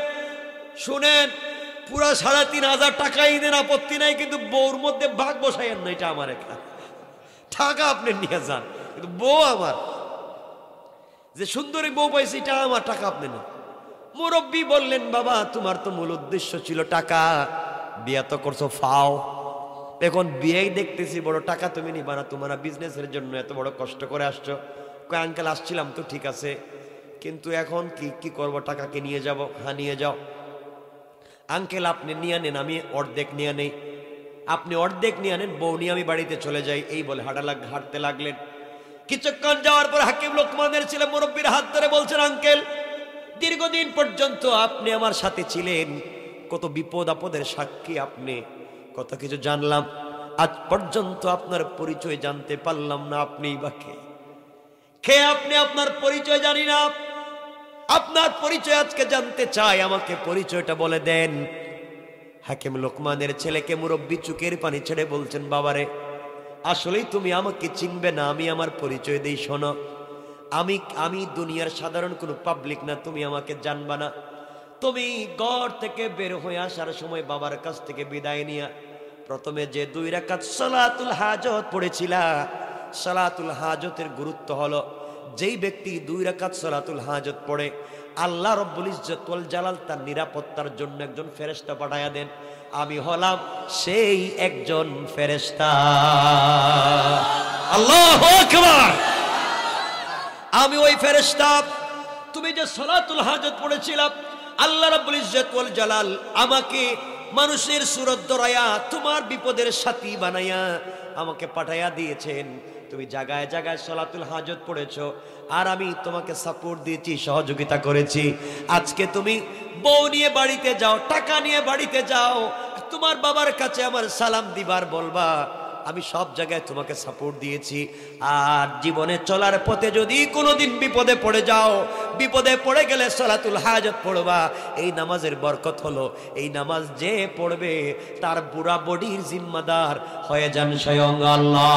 শুনেন, পুরা 3500 টাকাই দেন, আপত্তি নাই, কিন্তু বউর মধ্যে ভাগ বসাইয়েন না, এটা আমার একা, টাকা আপনি নিয়ে যান, কিন্তু বউ আমার, যে সুন্দরী বউ পাইছি, এটা আমার, টাকা আপনি নেন। মুরব্বী বললেন, বাবা তোমার তো মূল উদ্দেশ্য ছিল টাকা, বিয়ে তো করছো ফাও, এখন বিয়েই দেখতেছি বড় টাকা তুমি নিবা না, তোমার বিজনেসের জন্য এত বড় কষ্ট করে আসছো। কয়, আঙ্কেল আসছিলাম তো, ঠিক আছে, কিন্তু এখন কি করব, টাকাকে নিয়ে যাব। হ্যাঁ নিয়ে যাও। আঙ্কেল আপনি নিয়ে নেন, আমি অর্ধেক নিয়ে নেই। আপনি অর্ধেক নিয়ে নেন, বউ নিয়ে আমি বাড়িতে চলে যাই। এই বলে হাঁটতে লাগলেন। কিছুক্ষণ যাওয়ার পর হাকিম লোকমানের ছেলে মুরব্বীর হাত ধরে বলছেন, আঙ্কেল দীর্ঘদিন পর্যন্ত আপনি আমার সাথে ছিলেন, কত বিপদ আপদের সাক্ষী আপনি, কত কিছু জানলাম, আজ পর্যন্ত আপনার পরিচয় জানতে পারলাম না। আপনি বা কে আপনি? আপনার পরিচয় জানি না, আপনার পরিচয় আজকে জানতে চাই, আমাকে পরিচয়টা বলে দেন। হাকিম লোকমানের ছেলেকে মুরব্বী চোখের পানি ছেড়ে বলছেন, বাবারে আসলেই তুমি আমাকে চিনবে না, আমি আমার পরিচয় দেই, শোনো, আমি দুনিয়ার সাধারণ কোনো পাবলিক না, তুমি আমাকে জানবা না। তুমি ঘর থেকে বের হয়ে আসার সময় বাবার কাছ থেকে বিদায় নিয়া প্রথমে যে 2 রাকাত সালাতুল হাজত পড়েছিলা, সালাতুল হাজতের গুরুত্ব হলো, যেই ব্যক্তি 2 রাকাত সালাতুল হাজত পড়ে, আল্লাহ রব্বুল ইজ্জত ওয়াল জালাল তার নিরাপত্তার জন্য একজন ফেরেশতা পাঠায়া দেন। আমি হলাম সেই একজন ফেরেশতা। আল্লাহু আকবার। আমি ওই ফেরেশতা। তুমি যে সালাতুল হাজত পড়েছিলাম, আল্লাহ রাব্বুল ইজ্জত ওয়াল জালাল আমাকে মানুষের সুরত ধরায়া তোমার বিপদের সাথী বানাইয়া আমাকে পাঠাইয়া দিয়েছেন। তুমি জায়গায় জায়গায় সালাতুল হাজত পড়েছো, আর আমি তোমাকে সাপোর্ট দিয়েছি, সহযোগিতা করেছি। আজকে তুমি বউ নিয়ে বাড়িতে যাও, টাকা নিয়ে বাড়িতে যাও, তোমার বাবার কাছে আমার সালাম দিবার বলবা, আমি সব জায়গায় তোমাকে সাপোর্ট দিয়েছি। আর জীবনে চলার পথে যদি কোনোদিন বিপদে পড়ে যাও, বিপদে পড়ে গেলে সালাতুল হাজত পড়বা। এই নামাজের বরকত হলো, এই নামাজ যে পড়বে তার পুরা বডির জিম্মাদার হয়ে যান স্বয়ং আল্লাহ।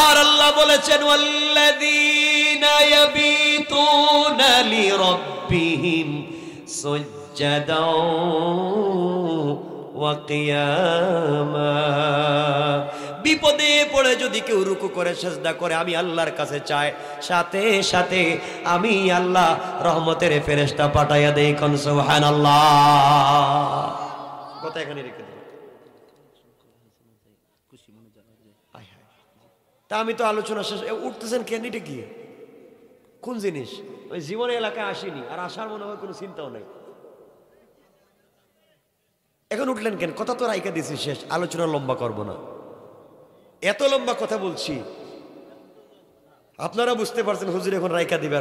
আর আল্লাহ বলেছেন, ওয়াল্লাযীনা ইয়াবিতুনা লিরাব্বিহিম সুজদাও ওয়া কিয়ামা। বিপদে পড়ে যদি কেউ রুকু করে সিজদা করে আমি আল্লাহর কাছে চাই, সাথে সাথে আমি আল্লাহ রহমতের ফেরেশতা পাঠাইয়া দেই। কোন সুবহানাল্লাহ। কথা এখানে রেখে দিই। তা আমি তো আলোচনা শেষ, উঠতেছেন কেন? এটা কি, কোন জিনিস? ওই জীবনে এলাকায় আসিনি, আর আসার মনে হয় কোনো চিন্তাও নাই। এখন উঠলেন কেন? কথা তো রাইকা দিছি শেষ, আলোচনা লম্বা করব না। এত লম্বা কথা বলছি, আপনারা বুঝতে পারছেন হুজুর এখন রাইকা দিবে।